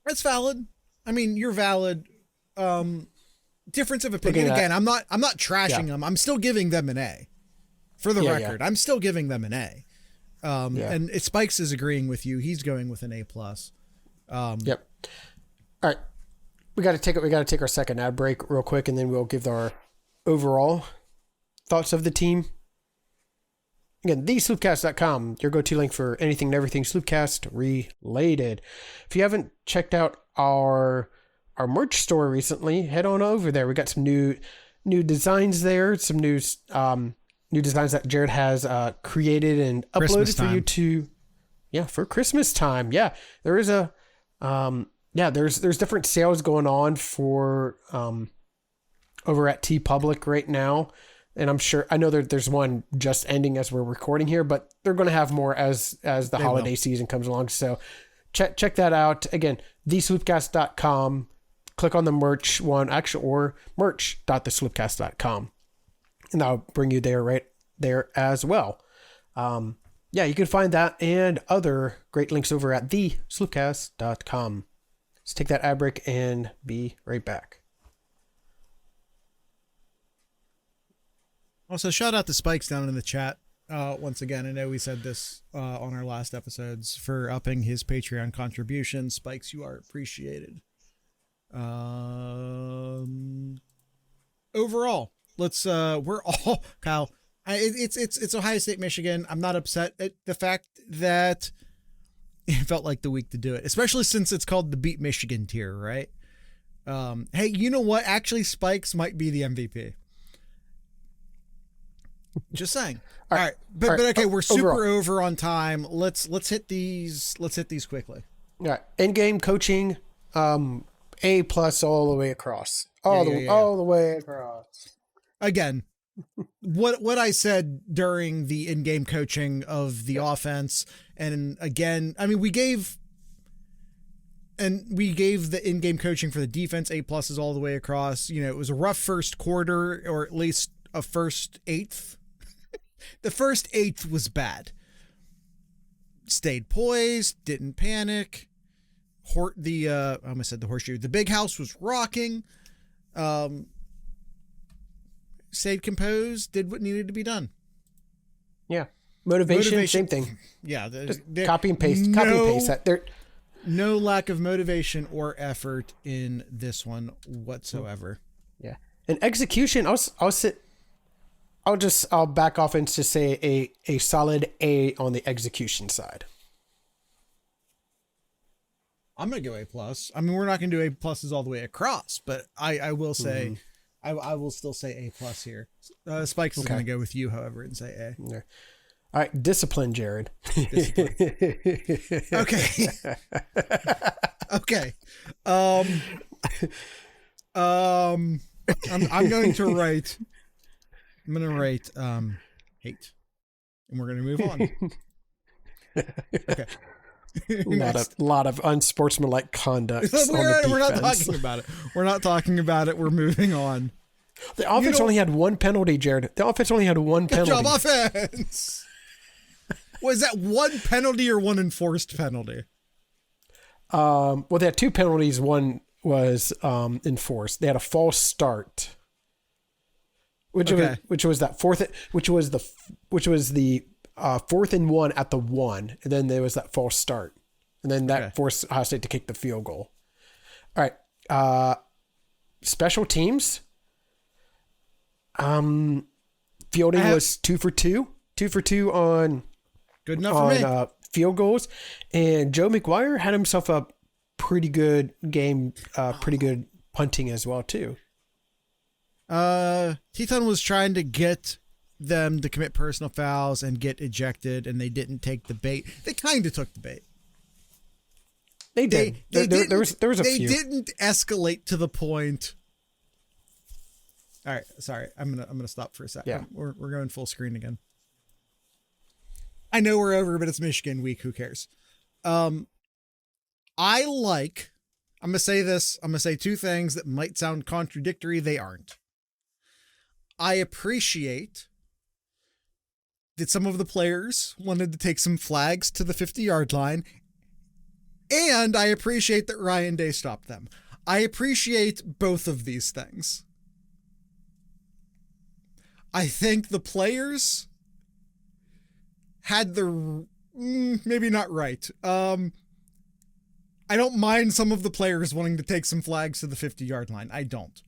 That's valid. I mean, you're valid. Difference of opinion. Again, I'm not trashing them. I'm still giving them an A. For the record, I'm still giving them an A. And Spikes is agreeing with you. He's going with an A+. Yep. All right. We got to take our second ad break real quick, and then we'll give our overall thoughts of the team. Again, thesloopcast.com, your go-to link for anything and everything Sloopcast related. If you haven't checked out our merch store recently, head on over there. We got some new designs there, some new designs that Jared has created and uploaded for you to, for Christmas time. Yeah, there is there's different sales going on for over at TeePublic right now. And I know there's one just ending as we're recording here, but they're going to have more as the holiday season comes along. So check that out. Again, thesloopcast.com. Click on the merch one, or merch.thesloopcast.com. And that'll bring you there right there as well. You can find that and other great links over at thesloopcast.com. Let's take that ad break and be right back. Also, shout out to Spikes down in the chat. Once again, I know we said this on our last episodes, for upping his Patreon contribution. Spikes, you are appreciated. Overall, we're all, Kyle, it's Ohio State, Michigan. I'm not upset at the fact that it felt like the week to do it, especially since it's called the Beat Michigan tier, right? Hey, you know what? Actually, Spikes might be the MVP. Just saying. All right. But okay, we're super over on time. Let's hit these quickly. All right. In-game coaching, A+ all the way across. All the way across. Again, what I said during the in-game coaching of the offense, and again, I mean, we gave the in-game coaching for the defense A+ all the way across. You know, it was a rough first quarter, or at least a first eighth. The first eighth was bad. Stayed poised, didn't panic. I almost said the horseshoe. The big house was rocking. Stayed composed, did what needed to be done. Yeah. Motivation. Same thing. Yeah. Just copy and paste. Copy and paste that. There. No lack of motivation or effort in this one whatsoever. Yeah. And execution, I'll back off and just say a solid A on the execution side. I'm going to go A+. I mean, we're not going to do A+ all the way across, but I will say, I will still say A+ here. Spikes is going to go with you, however, and say A. Yeah. All right. Discipline, Jared. Discipline. Okay. Okay. I'm going to write hate, and we're going to move on. Okay. lot of unsportsmanlike conduct. We're not talking about it. We're not talking about it. We're moving on. The offense only had one penalty, Jared. The offense only had one penalty. Good job, offense. Was that one penalty or one enforced penalty? Well, they had two penalties. One was enforced. They had a false start. Which was the 4th and 1 at the 1, and then there was that false start, and then that forced Ohio State to kick the field goal. All right, special teams. Fielding was 2 for 2 on good enough for me. Field goals, and Joe McGuire had himself a pretty good game, pretty good punting as well too. Teton was trying to get them to commit personal fouls and get ejected, and they didn't take the bait. They kind of took the bait. They did. There was a few. They didn't escalate to the point. All right, sorry. I'm gonna stop for a second. Yeah. We're going full screen again. I know we're over, but it's Michigan week. Who cares? I'm gonna say this. I'm gonna say two things that might sound contradictory. They aren't. I appreciate that some of the players wanted to take some flags to the 50-yard line, and I appreciate that Ryan Day stopped them. I appreciate both of these things. I think the players had maybe not right. I don't mind some of the players wanting to take some flags to the 50-yard line. I don't.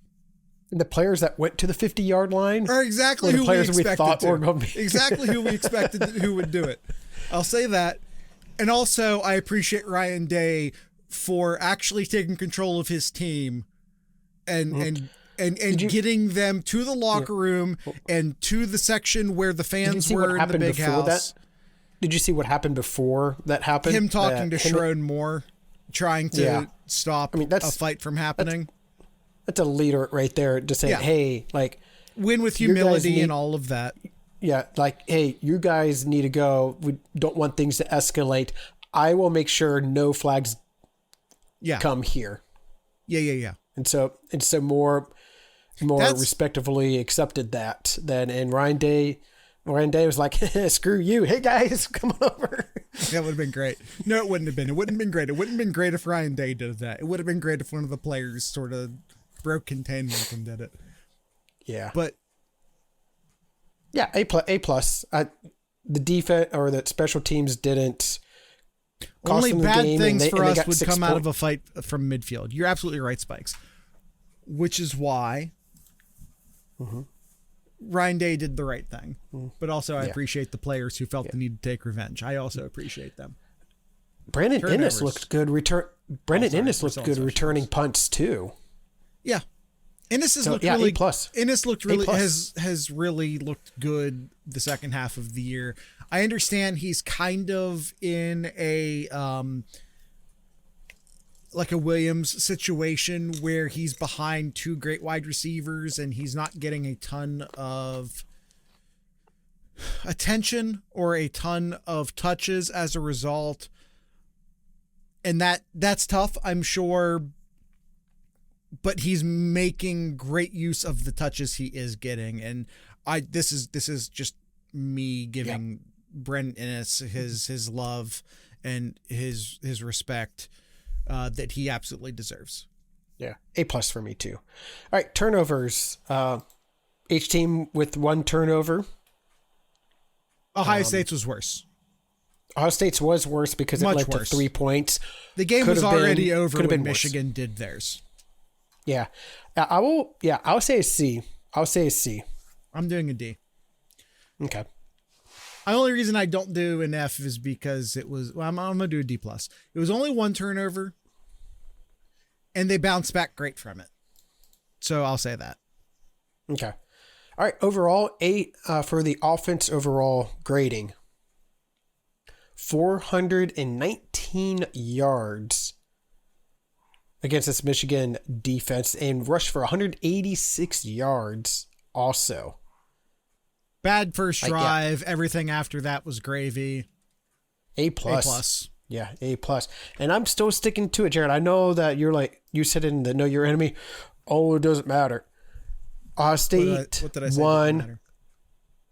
the players that went to the 50-yard line are exactly were the who players we expected were going to be. Exactly who we expected who would do it. I'll say that. And also, I appreciate Ryan Day for actually taking control of his team and getting them to the locker room and to the section where the fans were in the big house. Did you see what happened before that happened? Him talking to Sharon Moore, trying to stop a fight from happening. That's a leader right there, just saying, hey, like, win with humility and all of that. Yeah, like, hey, you guys need to go. We don't want things to escalate. I will make sure no flags come here. Yeah. And so more respectfully accepted that then. And Ryan Day was like, screw you. Hey guys, come on over. That would have been great. No, it wouldn't have been. It wouldn't have been great. It wouldn't have been great if Ryan Day did that. It would have been great if one of the players sort of broke containment and did it. Yeah. But yeah, A plus. The defense or the special teams didn't. Only bad things for us would come out of a fight from midfield. You're absolutely right, Spikes. Which is why Ryan Day did the right thing. But also, I appreciate the players who felt the need to take revenge. I also appreciate them. Brandon Ennis looked good. Ennis looked good returning punts too. Yeah. Ennis has looked really A+. Ennis looked really has really looked good the second half of the year. I understand he's kind of in a like a Williams situation where he's behind two great wide receivers and he's not getting a ton of attention or a ton of touches as a result. And that's tough, I'm sure. But he's making great use of the touches he is getting, and this is just me giving Brendan Ennis his love and his respect that he absolutely deserves. Yeah, A+ for me too. All right, turnovers. Each team with one turnover. Ohio State's was worse. Ohio State's was worse because it led to 3 points. The game was already over when Michigan did theirs. Yeah. I'll say a C. I'm doing a D. Okay. The only reason I don't do an F is because it was, I'm going to do a D+. It was only one turnover and they bounced back great from it. So I'll say that. Okay. All right. Overall, for the offense overall grading. 419 yards against this Michigan defense and rushed for 186 yards also. Bad first drive. Everything after that was gravy. A+. Yeah, A+. And I'm still sticking to it, Jared. I know that you're like, you said in the Know Your Enemy, it doesn't matter. Ohio State what did I say won.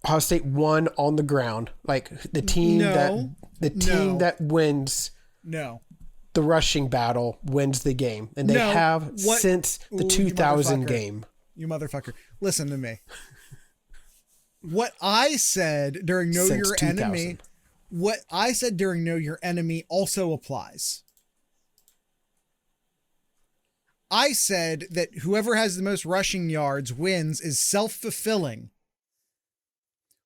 Ohio State won on the ground. Like the team that wins. No. The rushing battle wins the game, and they have since the 2000 game. You motherfucker. Listen to me. What I said during Know Your Enemy, also applies. I said that whoever has the most rushing yards wins is self-fulfilling,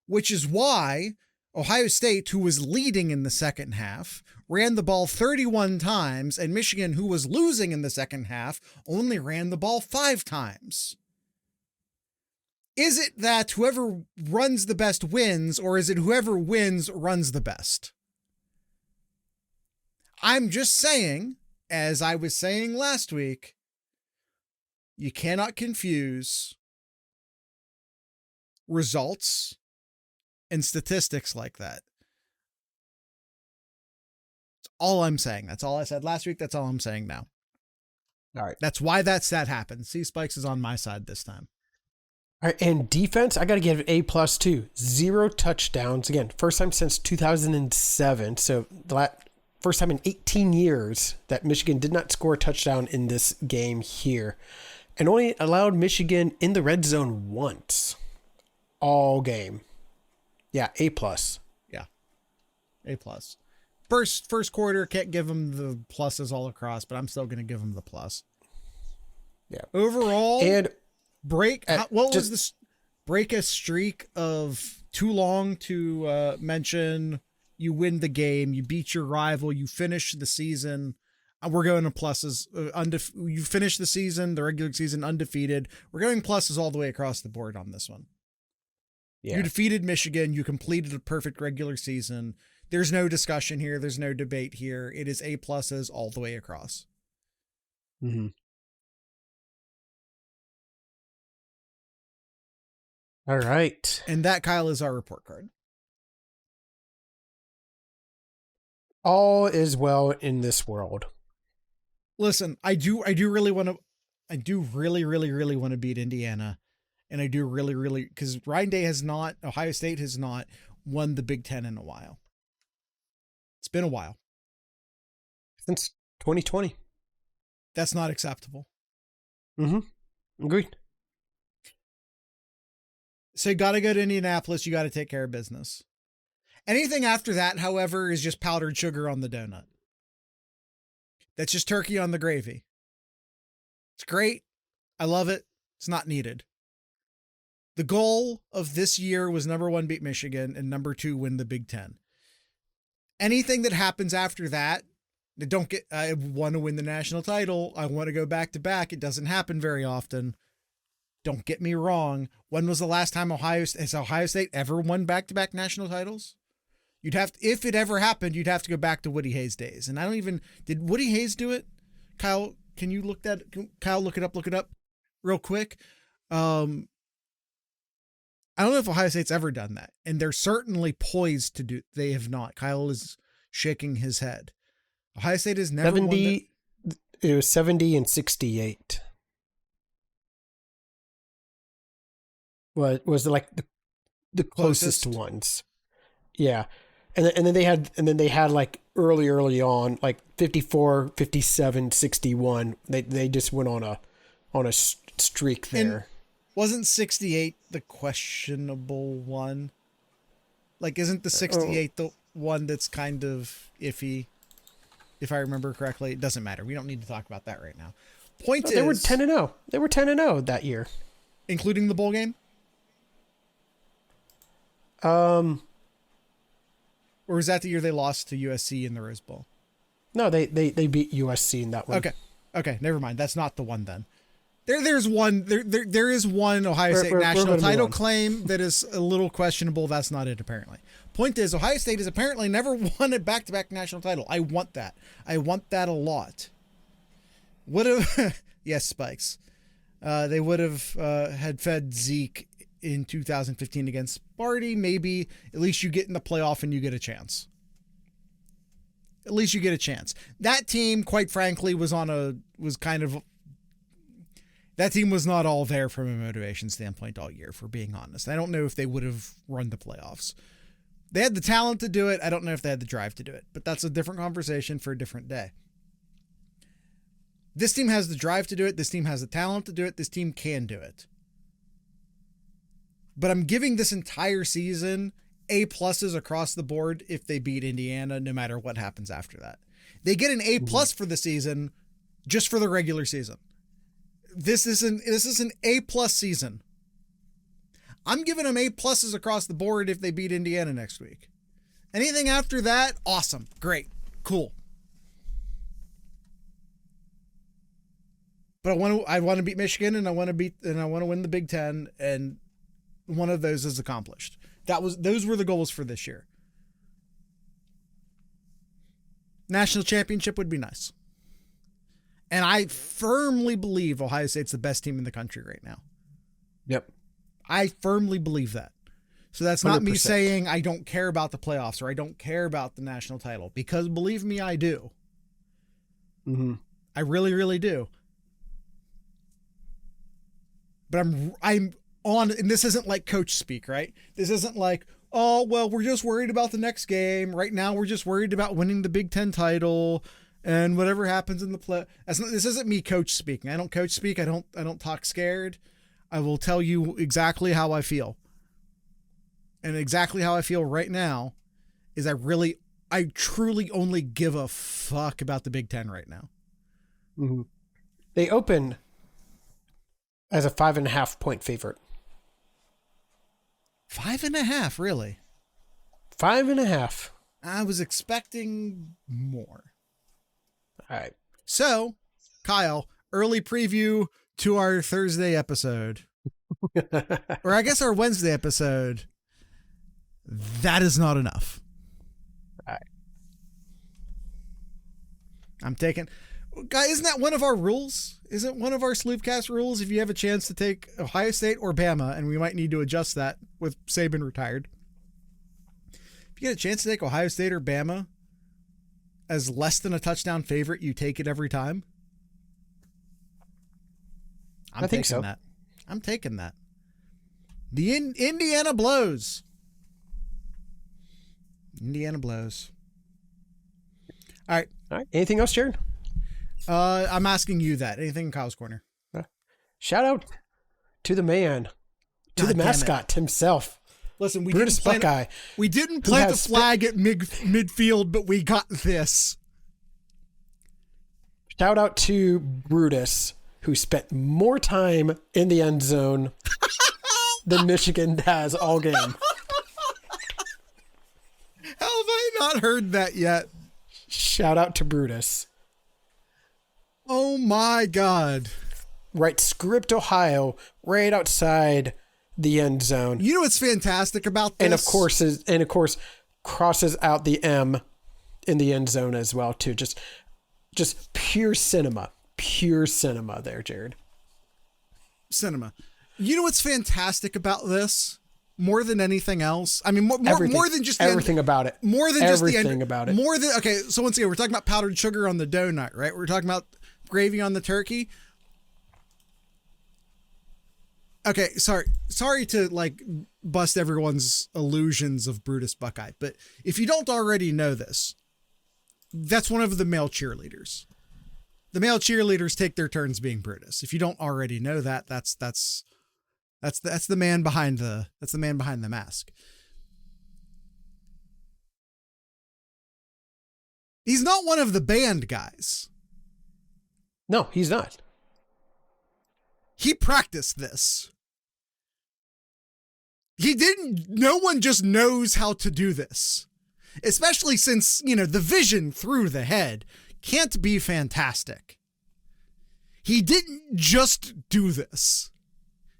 which is why Ohio State, who was leading in the second half, ran the ball 31 times, and Michigan, who was losing in the second half, only ran the ball 5 times. Is it that whoever runs the best wins, or is it whoever wins runs the best? I'm just saying, as I was saying last week, you cannot confuse results and statistics like that. That's all I'm saying. That's all I said last week. That's all I'm saying now. All right. That's why that stat happened. See, Spikes is on my side this time. All right, and defense, I got to give it A+ too. 0 touchdowns. Again, first time since 2007. So the first time in 18 years that Michigan did not score a touchdown in this game here. And only allowed Michigan in the red zone once. All game. Yeah, A+. Yeah, A+. First quarter, can't give them the pluses all across, but I'm still going to give them the plus. Yeah. Overall, and What was this? Break a streak of too long to mention. You win the game. You beat your rival. You finish the season. We're going to pluses. You finish the season, the regular season, undefeated. We're going pluses all the way across the board on this one. Yeah. You defeated Michigan. You completed a perfect regular season. There's no discussion here. There's no debate here. It is A pluses all the way across. Mm-hmm. All right. And that, Kyle, is our report card. All is well in this world. Listen, I do really want to really want to beat Indiana. And I do really, because Ohio State has not won the Big Ten in a while. It's been a while. Since 2020. That's not acceptable. Mm-hmm. Agreed. So you got to go to Indianapolis. You got to take care of business. Anything after that, however, is just powdered sugar on the donut. That's just turkey on the gravy. It's great. I love it. It's not needed. The goal of this year was number 1, beat Michigan, and number 2, win the Big Ten. Anything that happens after that, I want to win the national title. I want to go back to back. It doesn't happen very often. Don't get me wrong. When was the last time has Ohio State ever won back-to-back national titles? If it ever happened, you'd have to go back to Woody Hayes days. And did Woody Hayes do it? Kyle, can you look it up real quick. I don't know if Ohio State's ever done that. And they're certainly poised to do. They have not. Kyle is shaking his head. Ohio State has never won that. It was 70 and 68. Was like the closest ones. Yeah. And then they had like early on, like 54, 57, 61. They just went on a streak there. And wasn't 68 the questionable one? Like, isn't the 68 the one that's kind of iffy? If I remember correctly, it doesn't matter. We don't need to talk about that right now. They were 10-0. They were 10-0 that year, including the bowl game. Or was that the year they lost to USC in the Rose Bowl? No, they beat USC in that one. Okay, never mind. That's not the one then. There is one Ohio State national title claim that is a little questionable. That's not it, apparently. Point is, Ohio State has apparently never won a back-to-back national title. I want that. I want that a lot. Yes, Spikes. They would have had fed Zeke in 2015 against Sparty. Maybe at least you get in the playoff and you get a chance. At least you get a chance. That team, quite frankly, that team was not all there from a motivation standpoint all year, for being honest. I don't know if they would have run the playoffs. They had the talent to do it. I don't know if they had the drive to do it, but that's a different conversation for a different day. This team has the drive to do it. This team has the talent to do it. This team can do it. But I'm giving this entire season A pluses across the board if they beat Indiana, no matter what happens after that. They get an A plus for the season just for the regular season. This is an A plus season. I'm giving them A pluses across the board if they beat Indiana next week. Anything after that, awesome, great, cool. But I want to beat Michigan, and I want to win the Big Ten, and one of those is accomplished. Those were the goals for this year. National championship would be nice. And I firmly believe Ohio State's the best team in the country right now. Yep. I firmly believe that. So that's not 100%. Me saying I don't care about the playoffs or I don't care about the national title, because believe me, I do. Mm-hmm. I really, really do. But I'm on, and this isn't like coach speak, right? This isn't like, oh, well, we're just worried about the next game. Right now, we're just worried about winning the Big Ten title and whatever happens in the play. This isn't me coach speaking. I don't coach speak. I don't talk scared. I will tell you exactly how I feel. And exactly how I feel right now is I truly only give a fuck about the Big Ten right now. Mm-hmm. They open As a 5.5 point favorite. 5.5, really? 5.5. I was expecting more. All right. So, Kyle, early preview to our Thursday episode. Or I guess our Wednesday episode. That is not enough. All right. I'm taking... Guy, isn't that one of our rules? Isn't one of our Sloopcast rules if you have a chance to take Ohio State or Bama, and we might need to adjust that with Saban retired. If you get a chance to take Ohio State or Bama as less than a touchdown favorite, you take it every time? I think so. That. I'm taking that. The Indiana blows. Indiana blows. All right. All right. Anything else, Jared? I'm asking you that. Anything in Kyle's corner? Shout out to the man, to the mascot himself. Listen, we Brutus didn't Buckeye. We didn't plant the flag at midfield, but we got this. Shout out to Brutus, who spent more time in the end zone than Michigan has all game. How have I not heard that yet? Shout out to Brutus. Oh my God. Right, Script, Ohio, right outside the end zone. You know what's fantastic about this? And of course, crosses out the M in the end zone as well too. Just pure cinema there, Jared. Cinema. You know what's fantastic about this? More than anything else. I mean, more than just everything about it. More than just the end. About it. More than, okay. So once again, we're talking about powdered sugar on the donut, right? We're talking about gravy on the turkey. Okay, sorry to like bust everyone's illusions of Brutus Buckeye, but if you don't already know this, that's one of the male cheerleaders. The male cheerleaders take their turns being Brutus. If you don't already know that, that's the man behind the mask. He's not one of the band guys. No, he's not. He practiced this. No one just knows how to do this. Especially since, the vision through the head can't be fantastic. He didn't just do this.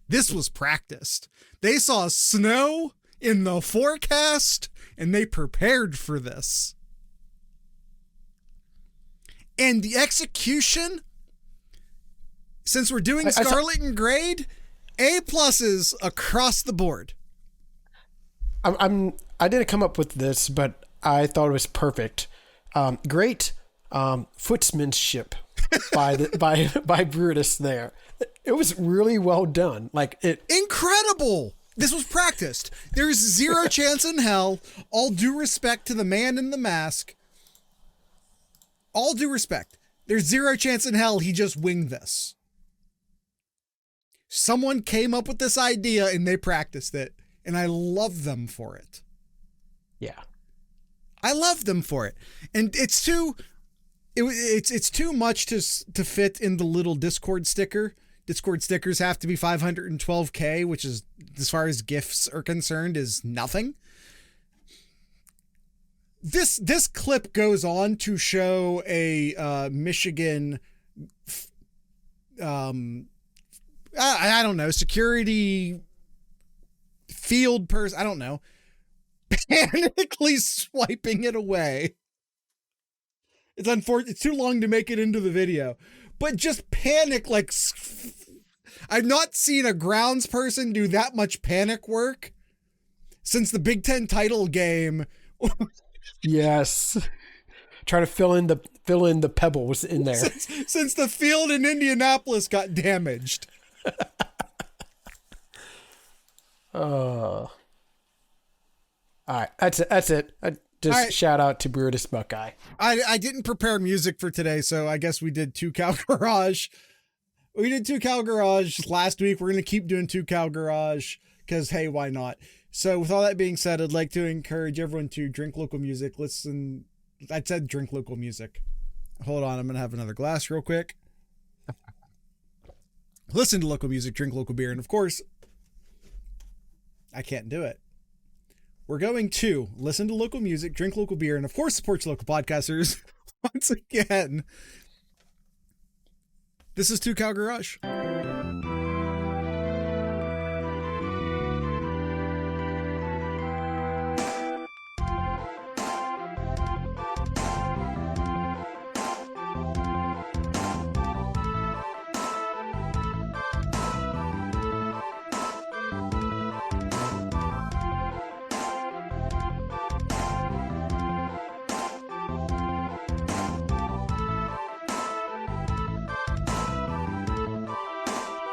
This was practiced. They saw snow in the forecast and they prepared for this. And the execution, since we're doing Scarlet and grade, A+ across the board. I didn't come up with this, but I thought it was perfect. Great footsmanship by Brutus there. It was really well done. Incredible. This was practiced. There's zero chance in hell. All due respect to the man in the mask. All due respect. There's zero chance in hell he just winged this. Someone came up with this idea and they practiced it. And I love them for it. Yeah. I love them for it. And it's too much to fit in the little Discord sticker. Discord stickers have to be 512K, which is, as far as GIFs are concerned, is nothing. This clip goes on to show a Michigan, I don't know, security field person, I don't know, panically swiping it away. It's unfortunate. It's too long to make it into the video, but just panic. I've not seen a grounds person do that much panic work since the Big Ten title game. Yes. Try to fill in the pebbles in there. Since the field in Indianapolis got damaged. All right. That's it. Shout out to Brutus Buckeye. I didn't prepare music for today, so I guess we did 2 Cow Garage. We did 2 Cow Garage last week. We're going to keep doing 2 Cow Garage because, hey, why not? So with all that being said, I'd like to encourage everyone to drink local music. Listen, I said drink local music. Hold on. I'm going to have another glass real quick. listen to local music, drink local beer, and of course, I can't do it. We're going to listen to local music, drink local beer, and of course, support your local podcasters. Once again, this is 2 Cow Garage.